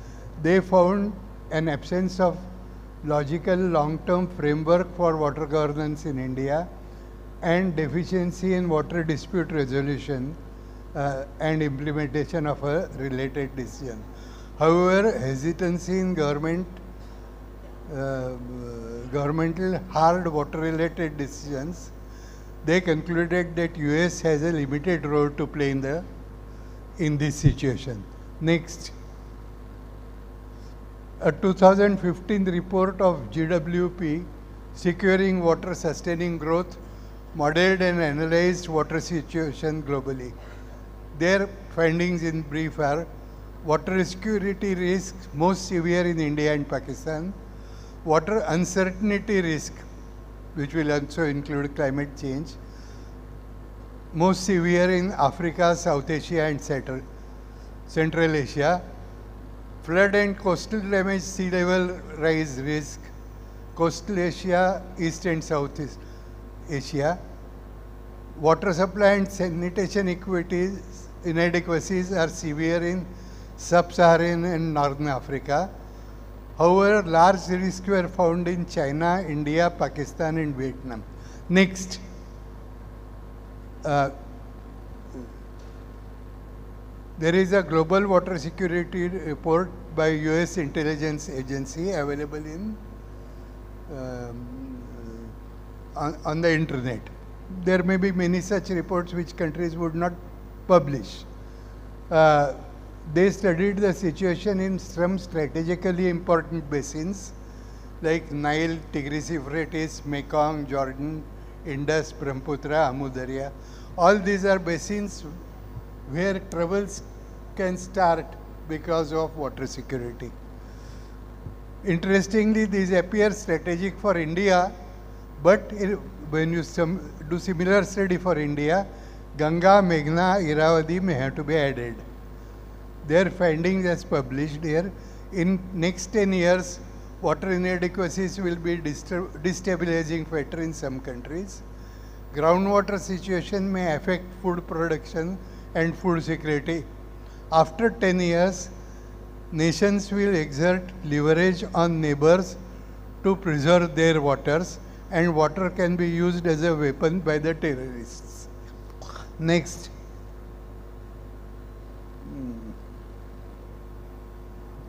They found an absence of logical long-term framework for water governance in India and deficiency in water dispute resolution and implementation of a related decision. However, hesitancy in governmental hard water-related decisions, they concluded that US has a limited role to play in this situation. Next. A 2015 report of GWP, Securing Water Sustaining Growth, modeled and analyzed water situation globally. Their findings in brief are: water security risks most severe in India and Pakistan, water uncertainty risk, which will also include climate change, most severe in Africa, South Asia and Central Asia, flood and coastal damage, sea level rise risk, coastal Asia, East and Southeast Asia, water supply and sanitation inadequacies are severe in Sub-Saharan and Northern Africa. However, large risks were found in China, India, Pakistan and Vietnam. Next. There is a global water security report by US intelligence agency available in on the internet. There may be many such reports which countries would not publish. They studied the situation in some strategically important basins like Nile, Tigris, Euphrates, Mekong, Jordan, Indus, Brahmaputra, Amu Darya. All these are basins where troubles can start because of water security. Interestingly, these appear strategic for India, but when you do similar study for India, Ganga, Meghna, Irrawaddy may have to be added. Their findings as published here, in next 10 years, water inadequacies will be destabilizing factor in some countries. Groundwater situation may affect food production and food security. After 10 years, nations will exert leverage on neighbors to preserve their waters, and water can be used as a weapon by the terrorists. Next.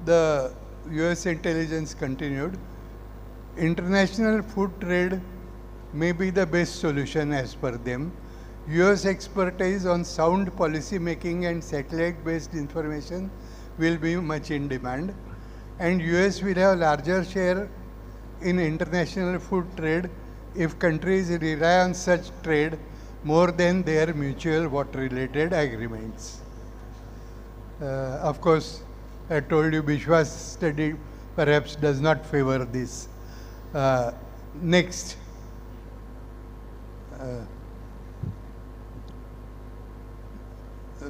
The US intelligence continued. International food trade may be the best solution as per them. US expertise on sound policy making and satellite-based information will be much in demand, and US will have larger share in international food trade if countries rely on such trade more than their mutual water-related agreements. Of course, I told you Bishwa's study perhaps does not favor this. Next.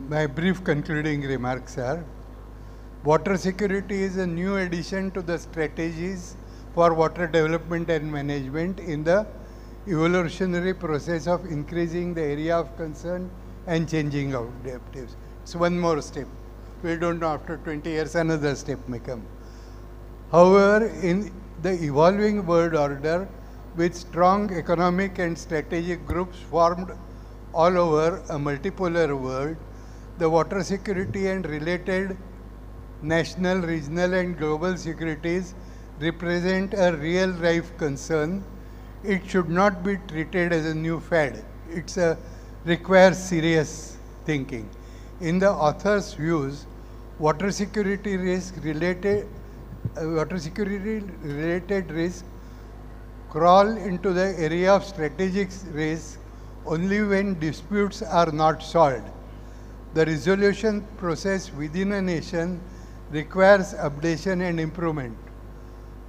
My brief concluding remarks are, water security is a new addition to the strategies for water development and management in the evolutionary process of increasing the area of concern and changing objectives. It's one more step. We don't know, after 20 years another step may come. However, in the evolving world order, with strong economic and strategic groups formed all over a multipolar world, the water security and related national, regional and global securities represent a real life concern. It should not be treated as a new fad. It requires serious thinking. In the author's views, water security related risk crawl into the area of strategic risk only when disputes are not solved. The resolution process within a nation requires updation and improvement.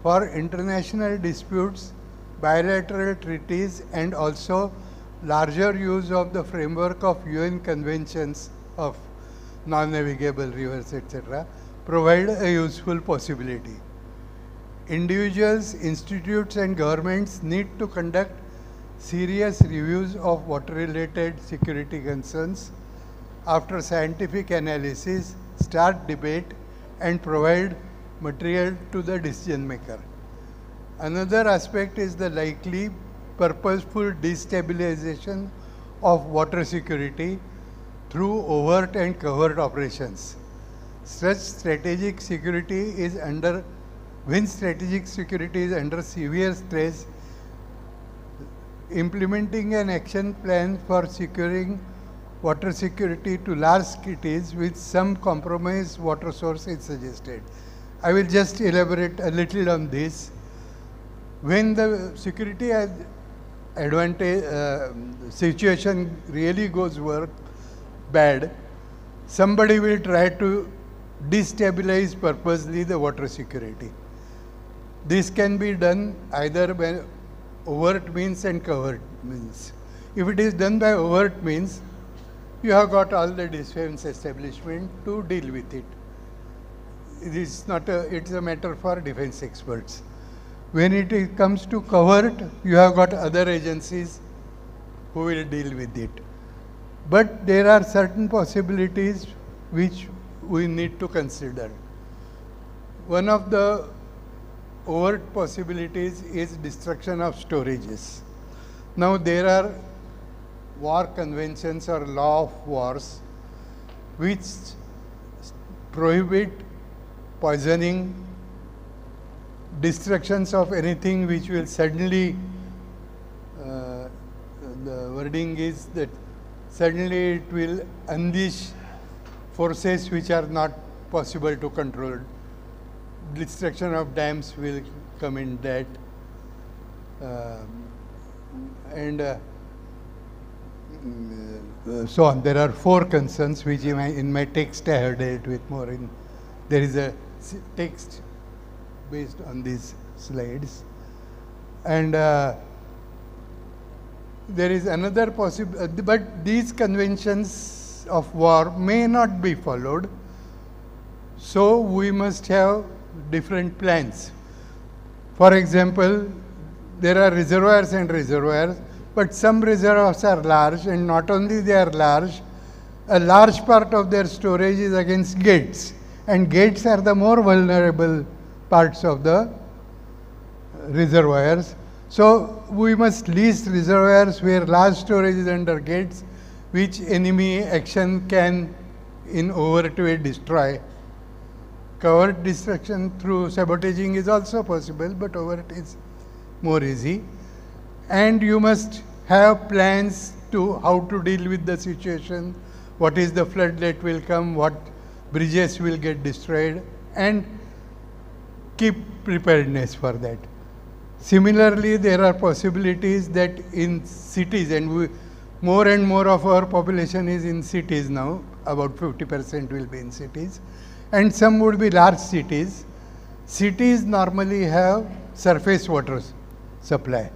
For international disputes, bilateral treaties and also larger use of the framework of UN conventions of non-navigable rivers, etc., provide a useful possibility. Individuals, institutes and governments need to conduct serious reviews of water-related security concerns. After scientific analysis, start debate and provide material to the decision maker. Another aspect is the likely purposeful destabilization of water security through overt and covert operations. When strategic security is under severe stress, implementing an action plan for securing water security to large cities with some compromised water source is suggested. I will just elaborate a little on this. When the security situation really goes bad, somebody will try to destabilize purposely the water security. This can be done either by overt means and covert means. If it is done by overt means, you have got all the defense establishment to deal with it. It is not it's a matter for defense experts. When it comes to covert, you have got other agencies who will deal with it. But there are certain possibilities which we need to consider. One of the overt possibilities is destruction of storages. Now there are war conventions or law of wars which prohibit poisoning, destructions of anything which will suddenly, the wording is that suddenly it will unleash forces which are not possible to control. Destruction of dams will come in that. So on. There are 4 concerns which in my text I have dealt with more. There is a text based on these slides. And there is another possible, but these conventions of war may not be followed. So we must have different plans. For example, there are reservoirs and reservoirs, but some reservoirs are large, and not only they are large, a large part of their storage is against gates, and gates are the more vulnerable parts of the reservoirs. So we must lease reservoirs where large storage is under gates, which enemy action can in overt way destroy. Covert destruction through sabotaging is also possible, but overt is more easy. And you must have plans to how to deal with the situation, what is the flood that will come, what bridges will get destroyed, and keep preparedness for that. Similarly, there are possibilities that in cities, and more and more of our population is in cities now, about 50% will be in cities, and some would be large cities. Cities normally have surface water supply.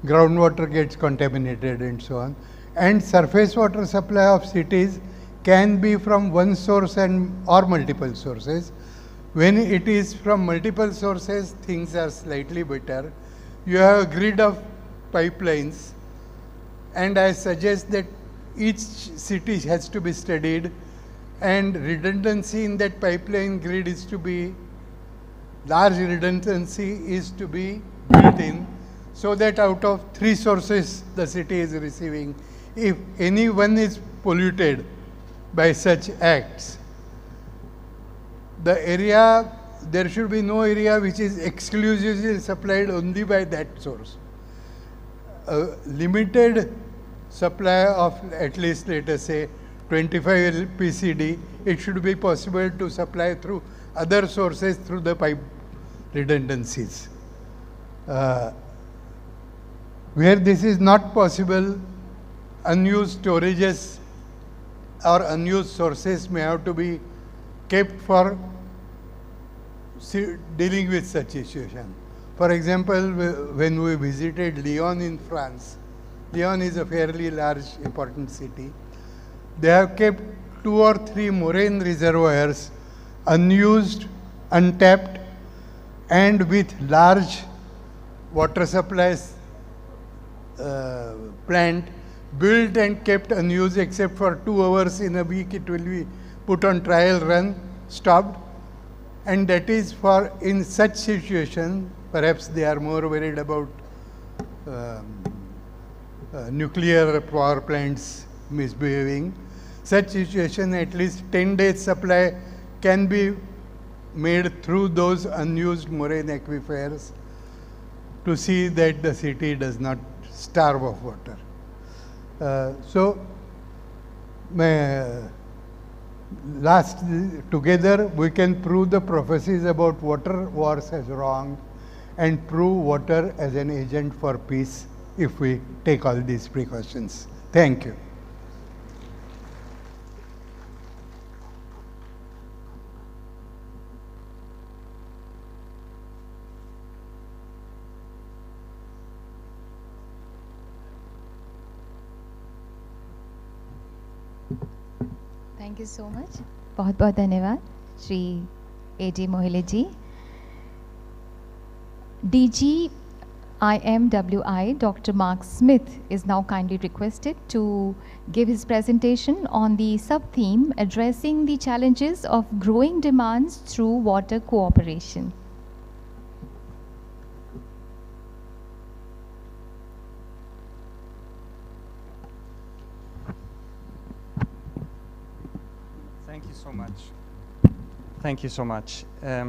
Groundwater gets contaminated and so on. And surface water supply of cities can be from one source or multiple sources. When it is from multiple sources, things are slightly better. You have a grid of pipelines, and I suggest that each city has to be studied, and redundancy in that pipeline grid is to be, large redundancy is to be built in, so that out of 3 sources the city is receiving. If any one is polluted by such acts, the area, there should be no area which is exclusively supplied only by that source. A limited supply of at least, let us say, 25 LPCD, it should be possible to supply through other sources through the pipe redundancies. Where this is not possible, unused storages or unused sources may have to be kept for dealing with such situation. For example, when we visited Lyon in France, Lyon is a fairly large, important city. They have kept 2 or 3 moraine reservoirs unused, untapped, and with large water supplies plant built and kept unused, except for 2 hours in a week it will be put on trial run, stopped. And that is for, in such situation, perhaps they are more worried about nuclear power plants misbehaving. Such situation, at least 10 days supply can be made through those unused moraine aquifers to see that the city does not starve of water. Together we can prove the prophecies about water wars as wrong and prove water as an agent for peace if we take all these precautions. Thank you. Thank you so much. बहुत बहुत धन्यवाद Shri A.J. Mohile ji. DG IMWI Dr. Mark Smith is now kindly requested to give his presentation on the sub-theme addressing the challenges of growing demands through water cooperation. Thank you so much. Thank you so much. I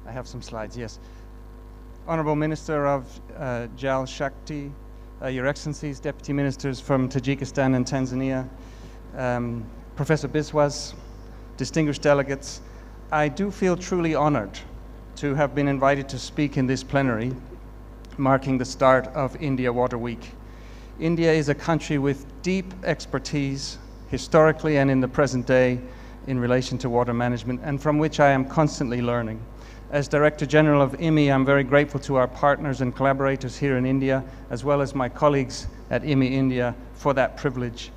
have some slides, yes. Honorable Minister of Jal Shakti, Your Excellencies, Deputy Ministers from Tajikistan and Tanzania, Professor Biswas, distinguished delegates, I do feel truly honored to have been invited to speak in this plenary, marking the start of India Water Week. India is a country with deep expertise, historically and in the present day, in relation to water management, and from which I am constantly learning. As Director General of IMI, I'm very grateful to our partners and collaborators here in India, as well as my colleagues at IMI India for that privilege.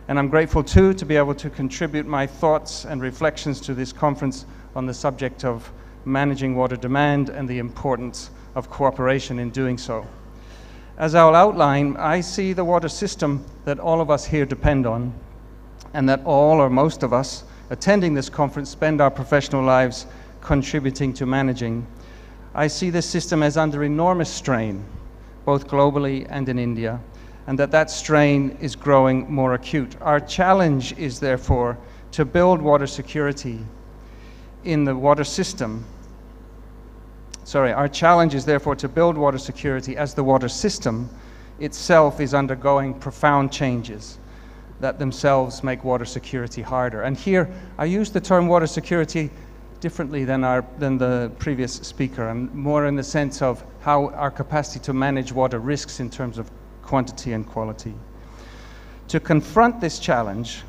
And I'm grateful too to be able to contribute my thoughts and reflections to this conference on the subject of managing water demand and the importance of cooperation in doing so. As I'll outline, I see the water system that all of us here depend on, and that all or most of us attending this conference spend our professional lives contributing to managing. I see this system as under enormous strain, both globally and in India, and that strain is growing more acute. Our challenge is therefore to build water security in the water system. Our challenge is therefore to build water security as the water system itself is undergoing profound changes that themselves make water security harder. And here, I use the term water security differently than the previous speaker, and more in the sense of how our capacity to manage water risks in terms of quantity and quality. To confront this challenge,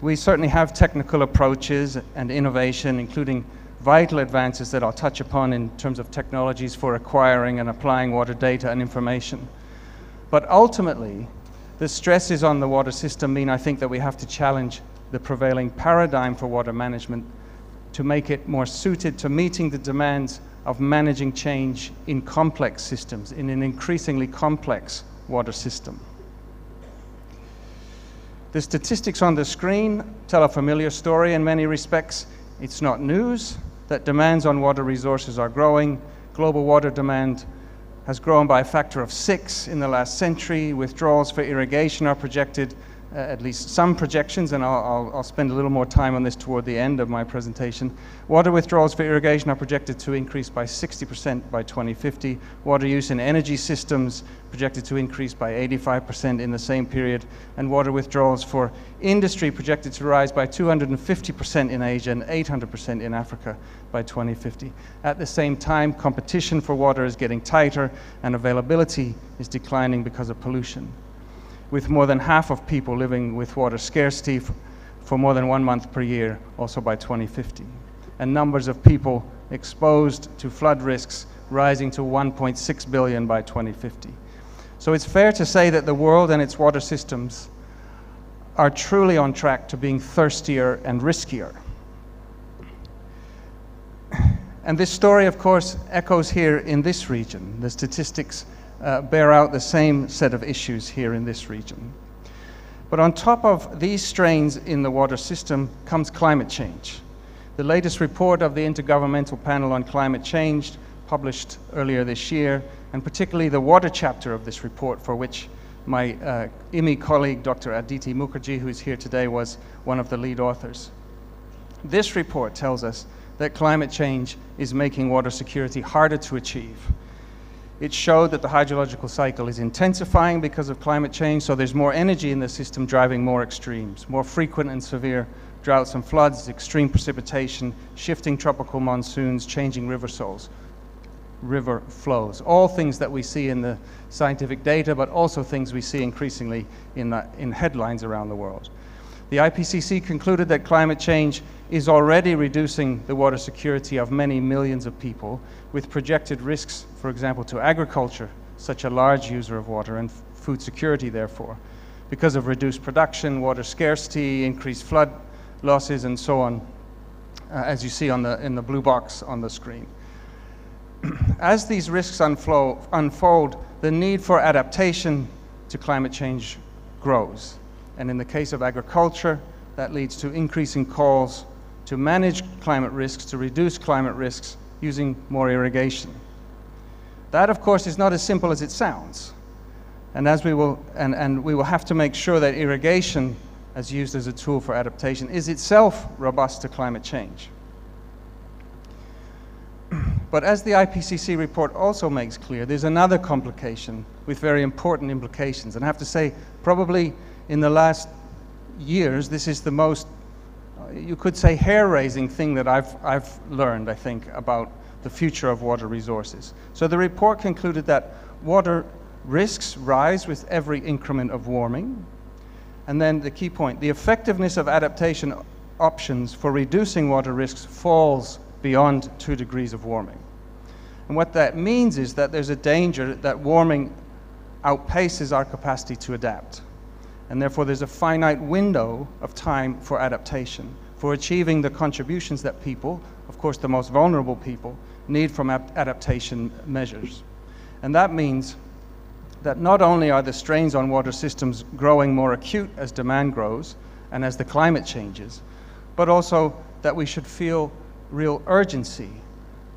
we certainly have technical approaches and innovation, including vital advances that I'll touch upon in terms of technologies for acquiring and applying water data and information. But ultimately, the stresses on the water system mean, I think, that we have to challenge the prevailing paradigm for water management to make it more suited to meeting the demands of managing change in complex systems, in an increasingly complex water system. The statistics on the screen tell a familiar story in many respects. It's not news that demands on water resources are growing. Global water demand has grown by a factor of 6 in the last century. Withdrawals for irrigation are projected, at least some projections, and I'll spend a little more time on this toward the end of my presentation. Water withdrawals for irrigation are projected to increase by 60% by 2050. Water use in energy systems projected to increase by 85% in the same period. And water withdrawals for industry projected to rise by 250% in Asia and 800% in Africa by 2050. At the same time, competition for water is getting tighter and availability is declining because of pollution, with more than half of people living with water scarcity for more than 1 month per year, also by 2050. And numbers of people exposed to flood risks rising to 1.6 billion by 2050. So it's fair to say that the world and its water systems are truly on track to being thirstier and riskier. And this story, of course, echoes here in this region. The statistics bear out the same set of issues here in this region. But on top of these strains in the water system comes climate change. The latest report of the Intergovernmental Panel on Climate Change, published earlier this year, and particularly the water chapter of this report, for which my IMI colleague, Dr. Aditi Mukherjee, who is here today, was one of the lead authors. This report tells us that climate change is making water security harder to achieve. It showed that the hydrological cycle is intensifying because of climate change, so there's more energy in the system driving more extremes, more frequent and severe droughts and floods, extreme precipitation, shifting tropical monsoons, changing river flows, all things that we see in the scientific data, but also things we see increasingly in headlines around the world. The IPCC concluded that climate change is already reducing the water security of many millions of people, with projected risks, for example, to agriculture, such a large user of water, and food security, therefore, because of reduced production, water scarcity, increased flood losses, and so on, as you see in the blue box on the screen. As these risks unfold, the need for adaptation to climate change grows. And in the case of agriculture, that leads to increasing calls to manage climate risks, to reduce climate risks using more irrigation. That, of course, is not as simple as it sounds. And we will have to make sure that irrigation as used as a tool for adaptation, is itself robust to climate change. But as the IPCC report also makes clear, there's another complication with very important implications. And I have to say, probably in the last years, this is the most, you could say, hair-raising thing that I've learned, I think, about the future of water resources. So the report concluded that water risks rise with every increment of warming. And then the key point, the effectiveness of adaptation options for reducing water risks falls beyond 2 degrees of warming. And what that means is that there's a danger that warming outpaces our capacity to adapt. And therefore there's a finite window of time for adaptation, for achieving the contributions that people, of course the most vulnerable people, need from adaptation measures. And that means that not only are the strains on water systems growing more acute as demand grows and as the climate changes, but also that we should feel real urgency,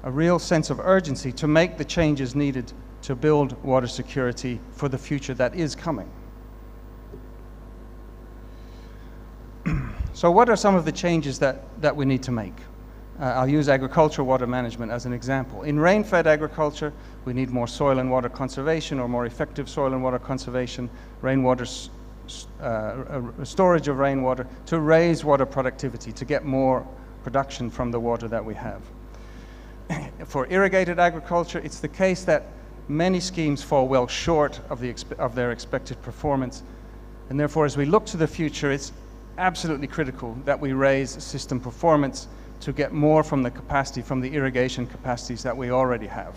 a real sense of urgency to make the changes needed to build water security for the future that is coming. So what are some of the changes that we need to make? I'll use agricultural water management as an example. In rain-fed agriculture, we need more soil and water conservation, or more effective soil and water conservation, rainwater storage of rainwater, to raise water productivity, to get more production from the water that we have. For irrigated agriculture, it's the case that many schemes fall well short of their expected performance, and therefore as we look to the future, it's absolutely critical that we raise system performance to get more from the capacity, from the irrigation capacities that we already have.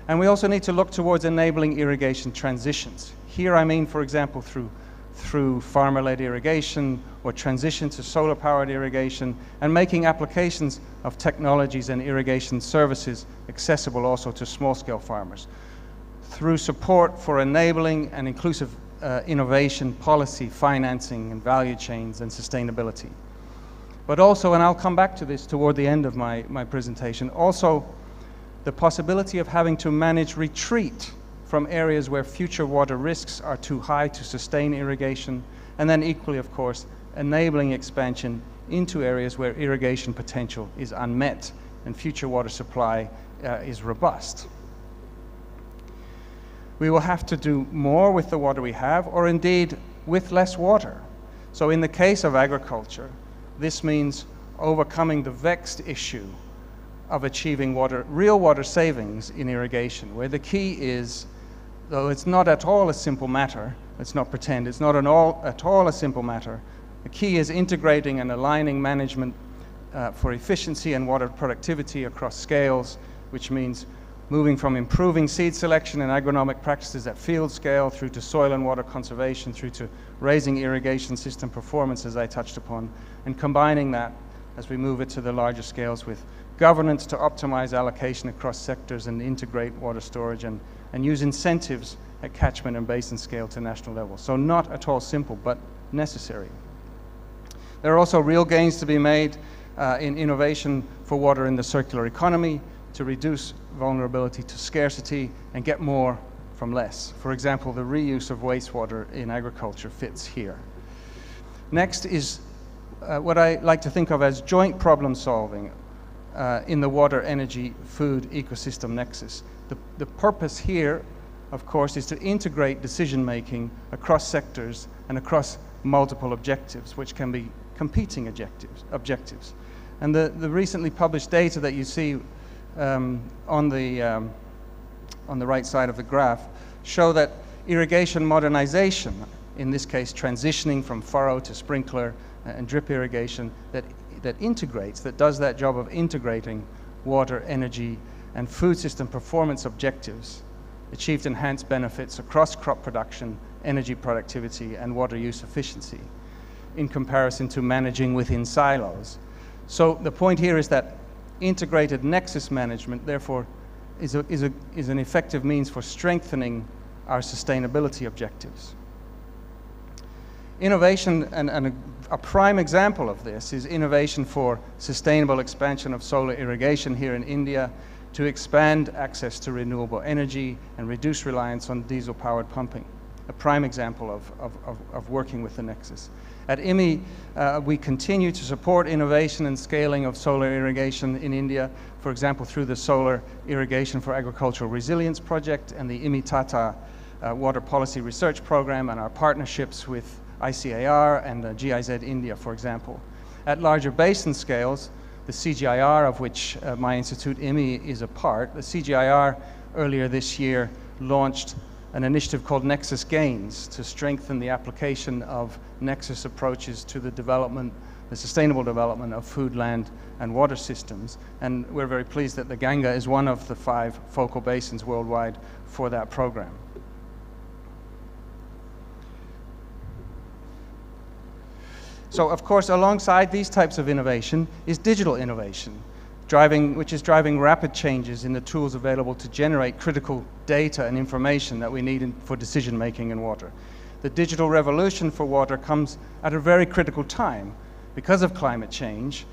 And we also need to look towards enabling irrigation transitions. Here I mean, for example, through farmer-led irrigation, or transition to solar-powered irrigation, and making applications of technologies and irrigation services accessible also to small-scale farmers. Through support for enabling and inclusive innovation, policy, financing, and value chains, and sustainability. But also, and I'll come back to this toward the end of my presentation, also the possibility of having to manage retreat from areas where future water risks are too high to sustain irrigation, and then equally, of course, enabling expansion into areas where irrigation potential is unmet and future water supply is robust. We will have to do more with the water we have, or indeed with less water. So in the case of agriculture, this means overcoming the vexed issue of achieving real water savings in irrigation, where the key is, though it's not at all a simple matter, let's not pretend, it's not at all a simple matter, the key is integrating and aligning management for efficiency and water productivity across scales, which means moving from improving seed selection and agronomic practices at field scale through to soil and water conservation, through to raising irrigation system performance, as I touched upon, and combining that as we move it to the larger scales with governance to optimize allocation across sectors and integrate water storage, and use incentives at catchment and basin scale to national level. So not at all simple, but necessary. There are also real gains to be made in innovation for water in the circular economy to reduce vulnerability to scarcity and get more from less. For example, the reuse of wastewater in agriculture fits here. Next is what I like to think of as joint problem solving in the water, energy, food ecosystem nexus. The purpose here, of course, is to integrate decision making across sectors and across multiple objectives, which can be competing objectives. And the recently published data that you see on the right side of the graph show that irrigation modernization, in this case transitioning from furrow to sprinkler and drip irrigation, that does that job of integrating water, energy, and food system performance objectives, achieved enhanced benefits across crop production, energy productivity, and water use efficiency in comparison to managing within silos. So the point here is that integrated nexus management, therefore, is an effective means for strengthening our sustainability objectives. Innovation, and a prime example of this is innovation for sustainable expansion of solar irrigation here in India to expand access to renewable energy and reduce reliance on diesel-powered pumping. A prime example of working with the nexus. At IMI, we continue to support innovation and scaling of solar irrigation in India, for example, through the Solar Irrigation for Agricultural Resilience project and the IMI Tata Water Policy Research Program, and our partnerships with ICAR and GIZ India, for example. At larger basin scales, the CGIR, of which my institute IMI is a part, the CGIR earlier this year launched an initiative called Nexus Gains to strengthen the application of Nexus approaches to the development, the sustainable development of food, land, and water systems. And we're very pleased that the Ganga is one of the 5 focal basins worldwide for that program. So, of course, alongside these types of innovation is digital innovation, which is driving rapid changes in the tools available to generate critical data and information that we need for decision making in water. The digital revolution for water comes at a very critical time because of climate change,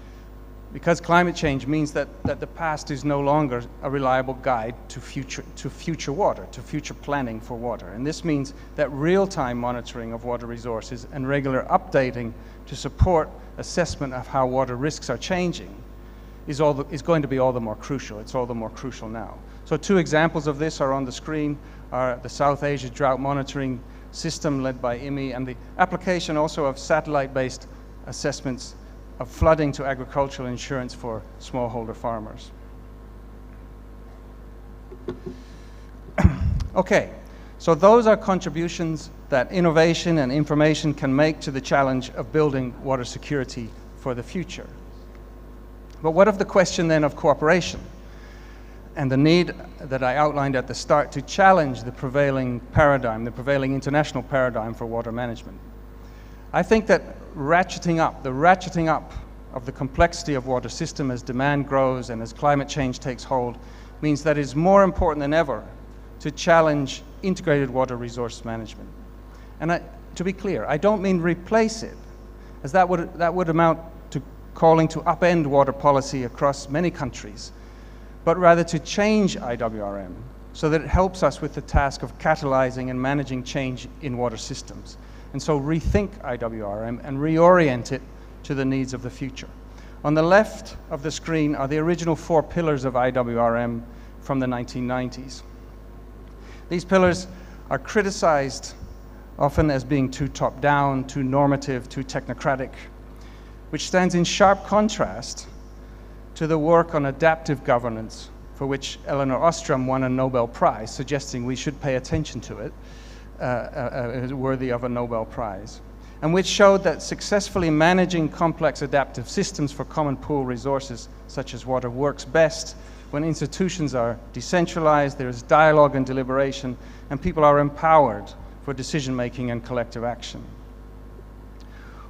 because climate change means that the past is no longer a reliable guide to future water, to future planning for water. And this means that real-time monitoring of water resources and regular updating to support assessment of how water risks are changing is going to be all the more crucial. It's all the more crucial now. So 2 examples of this are on the screen, are the South Asia Drought Monitoring System led by IMI, and the application also of satellite-based assessments of flooding to agricultural insurance for smallholder farmers. Okay, so those are contributions that innovation and information can make to the challenge of building water security for the future. But what of the question then of cooperation and the need that I outlined at the start to challenge the prevailing paradigm, the prevailing international paradigm for water management? I think that the ratcheting up of the complexity of water system as demand grows and as climate change takes hold means that it's more important than ever to challenge integrated water resource management. And to be clear, I don't mean replace it, as that would amount to calling to upend water policy across many countries, but rather to change IWRM so that it helps us with the task of catalyzing and managing change in water systems. And so rethink IWRM and reorient it to the needs of the future. On the left of the screen are the original 4 pillars of IWRM from the 1990s. These pillars are criticized often as being too top-down, too normative, too technocratic, which stands in sharp contrast to the work on adaptive governance, for which Elinor Ostrom won a Nobel Prize, suggesting we should pay attention to it, worthy of a Nobel Prize, and which showed that successfully managing complex adaptive systems for common pool resources such as water works best when institutions are decentralized, there is dialogue and deliberation, and people are empowered for decision-making and collective action.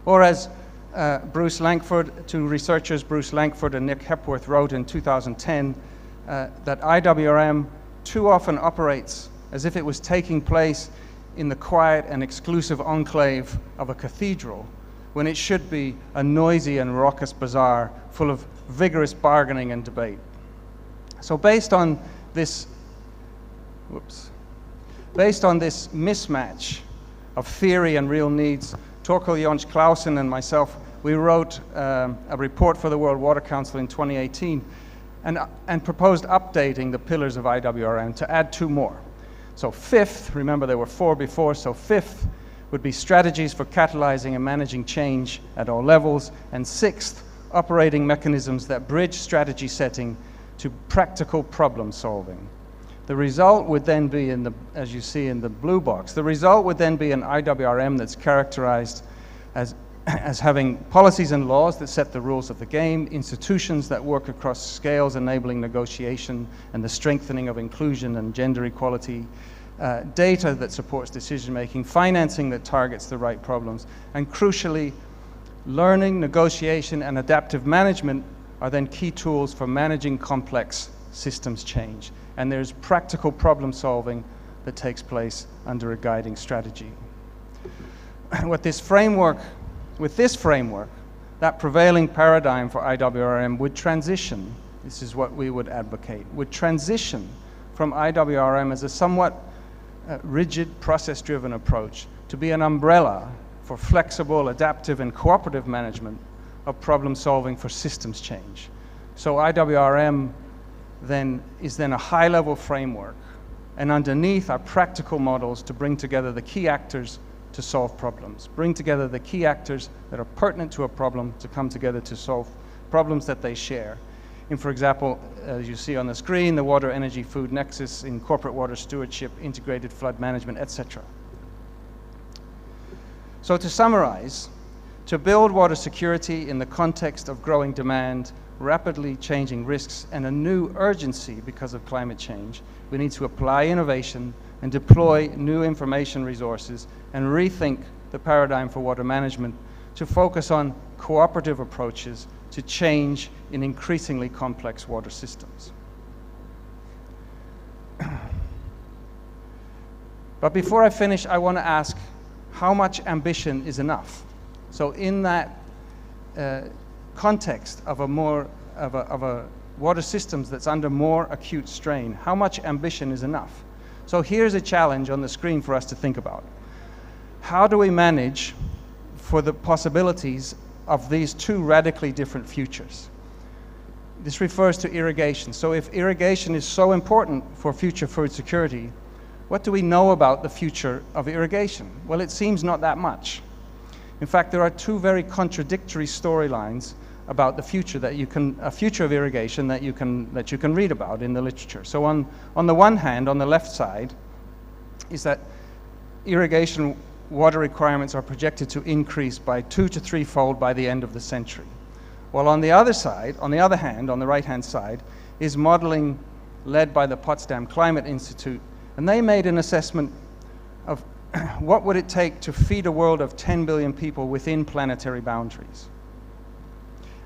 Or as researchers Bruce Langford and Nick Hepworth wrote in 2010, that IWRM too often operates as if it was taking place in the quiet and exclusive enclave of a cathedral, when it should be a noisy and raucous bazaar full of vigorous bargaining and debate. So based on this mismatch of theory and real needs, Torkel Jonch Clausen and myself, we wrote a report for the World Water Council in 2018 and proposed updating the pillars of IWRM to add 2 more. So 5th, remember there were 4 before, so 5th would be strategies for catalyzing and managing change at all levels, and 6th, operating mechanisms that bridge strategy setting to practical problem solving. The result would then be, as you see in the blue box, the result would then be an IWRM that's characterized as having policies and laws that set the rules of the game, institutions that work across scales enabling negotiation and the strengthening of inclusion and gender equality, data that supports decision-making, financing that targets the right problems, and crucially, learning, negotiation, and adaptive management are then key tools for managing complex systems change. And there's practical problem solving that takes place under a guiding strategy. With this framework, that prevailing paradigm for IWRM would transition, this is what we would advocate, would transition from IWRM as a somewhat rigid process-driven approach to be an umbrella for flexible, adaptive, and cooperative management of problem solving for systems change. So IWRM is then a high-level framework, and underneath are practical models to bring together the key actors to solve problems, bring together the key actors that are pertinent to a problem to come together to solve problems that they share. In, for example, as you see on the screen, the water, energy, food nexus in corporate water stewardship, integrated flood management, etc. So to summarize, to build water security in the context of growing demand, rapidly changing risks, and a new urgency because of climate change, we need to apply innovation and deploy new information resources and rethink the paradigm for water management to focus on cooperative approaches to change in increasingly complex water systems. But before I finish, I want to ask, how much ambition is enough? So in that context of a water systems that's under more acute strain, how much ambition is enough? So here's a challenge on the screen for us to think about. How do we manage for the possibilities of these two radically different futures? This refers to irrigation. So if irrigation is so important for future food security, what do we know about the future of irrigation? Well, it seems not that much. In fact, there are two very contradictory storylines about the future a future of irrigation that you can read about in the literature. So on the one hand, on the left side, is that irrigation water requirements are projected to increase by 2 to 3-fold by the end of the century. While on the other side, on the other hand, on the right-hand side, is modeling led by the Potsdam Climate Institute, and they made an assessment of what would it take to feed a world of 10 billion people within planetary boundaries.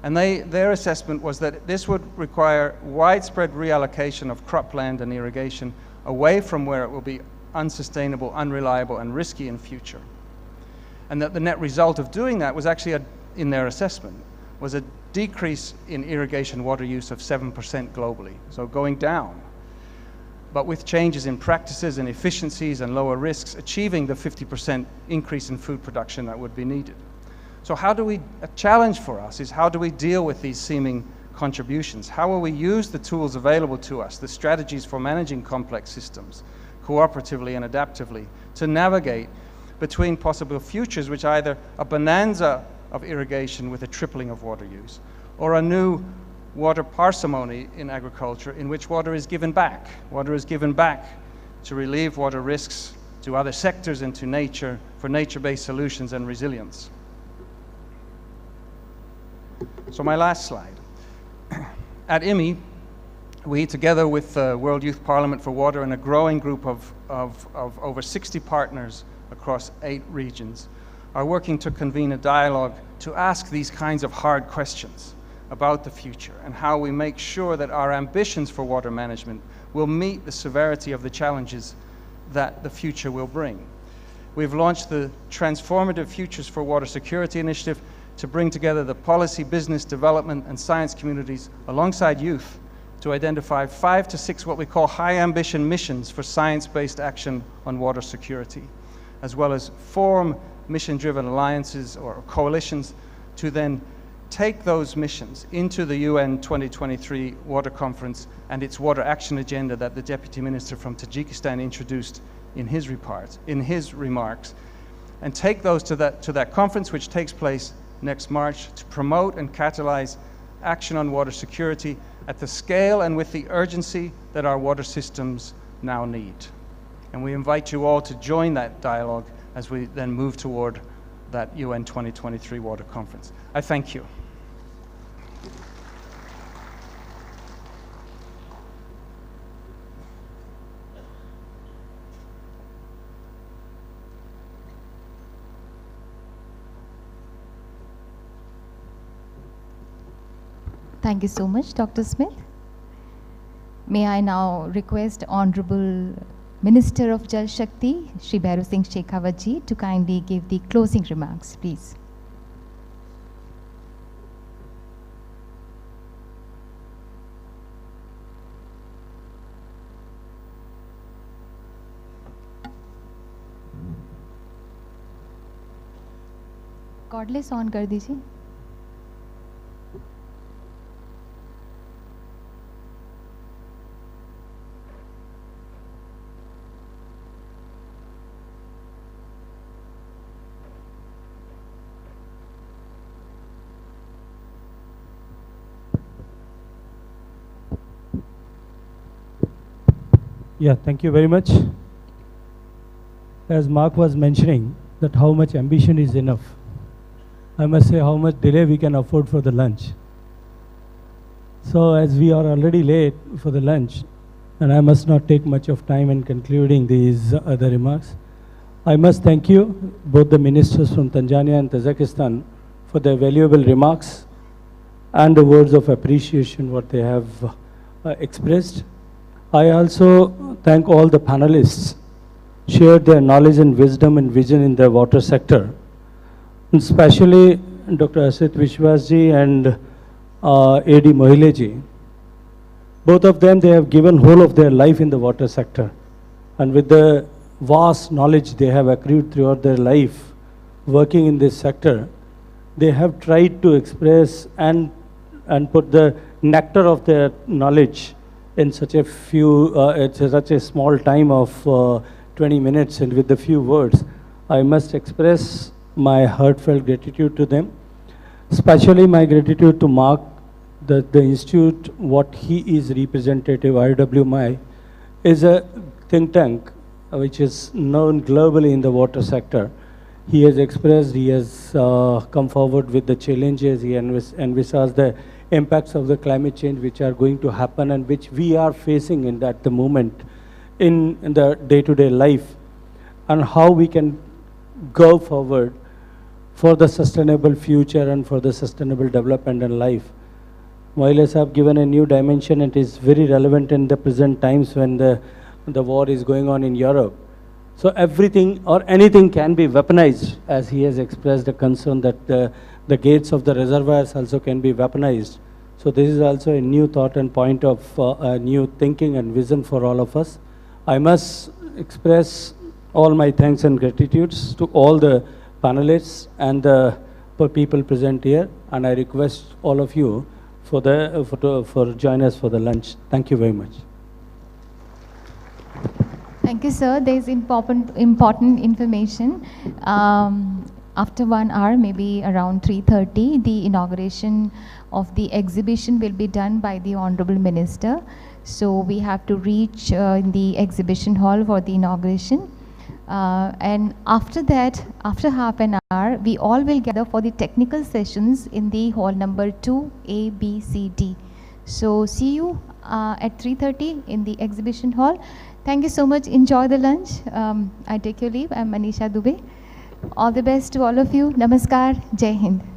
And their assessment was that this would require widespread reallocation of cropland and irrigation away from where it will be unsustainable, unreliable, and risky in future. And that the net result of doing that was actually, in their assessment, was a decrease in irrigation water use of 7% globally, so going down. But with changes in practices and efficiencies and lower risks, achieving the 50% increase in food production that would be needed. So a challenge for us is, how do we deal with these seeming contributions? How will we use the tools available to us, the strategies for managing complex systems, cooperatively and adaptively, to navigate between possible futures, which are either a bonanza of irrigation with a tripling of water use, or a new water parsimony in agriculture in which water is given back. Water is given back to relieve water risks to other sectors and to nature for nature-based solutions and resilience. So my last slide. At IMI, we, together with the World Youth Parliament for Water and a growing group of over 60 partners across 8 regions, are working to convene a dialogue to ask these kinds of hard questions about the future and how we make sure that our ambitions for water management will meet the severity of the challenges that the future will bring. We've launched the Transformative Futures for Water Security initiative to bring together the policy, business, development, and science communities alongside youth to identify 5 to 6 what we call high ambition missions for science-based action on water security, as well as form mission-driven alliances or coalitions to then take those missions into the UN 2023 Water Conference and its water action agenda that the Deputy Minister from Tajikistan introduced in his remarks, and take those to that conference, which takes place next March, to promote and catalyze action on water security at the scale and with the urgency that our water systems now need. And we invite you all to join that dialogue as we then move toward that UN 2023 Water Conference. I thank you. Thank you so much, Dr. Smith. May I now request Honorable Minister of Jal Shakti, Shri Bhairu Singh Shekhawat ji, to kindly give the closing remarks, please. Cordless on कर दीजिए. Yeah, thank you very much. As Mark was mentioning, that how much ambition is enough. I must say how much delay we can afford for the lunch. So as we are already late for the lunch, and I must not take much of time in concluding these other remarks, I must thank you, both the ministers from Tanzania and Tajikistan, for their valuable remarks and the words of appreciation what they have expressed. I also thank all the panelists, shared their knowledge and wisdom and vision in the water sector, and especially Dr. Asit Vishwasji and A.D. Mohileji. Both of them, they have given whole of their life in the water sector, and with the vast knowledge they have accrued throughout their life working in this sector, they have tried to express and put the nectar of their knowledge in such a few, such a small time of 20 minutes, and with a few words. I must express my heartfelt gratitude to them, especially my gratitude to Mark, that the institute, what he is representative, IWMI, is a think tank which is known globally in the water sector. He has expressed, he has come forward with the challenges, he envisaged the impacts of the climate change which are going to happen and which we are facing in at the moment in the day-to-day life, and how we can go forward for the sustainable future and for the sustainable development in life. Mohiles have given a new dimension. It is very relevant in the present times when the war is going on in Europe. So everything or anything can be weaponized, as he has expressed a concern that the gates of the reservoirs also can be weaponized. So this is also a new thought and point of new thinking and vision for all of us. I must express all my thanks and gratitudes to all the panelists and the people present here, and I request all of you for join us for the lunch. Thank you very much. Thank you, sir. There is important information. After 1 hour, maybe around 3:30, the inauguration of the exhibition will be done by the Honorable Minister. So we have to reach in the exhibition hall for the inauguration. And after that, after half an hour, we all will gather for the technical sessions in the hall number 2, A, B, C, D. So see you at 3:30 in the exhibition hall. Thank you so much. Enjoy the lunch. I take your leave. I'm Manisha Dubey. All the best to all of you. Namaskar. Jai Hind.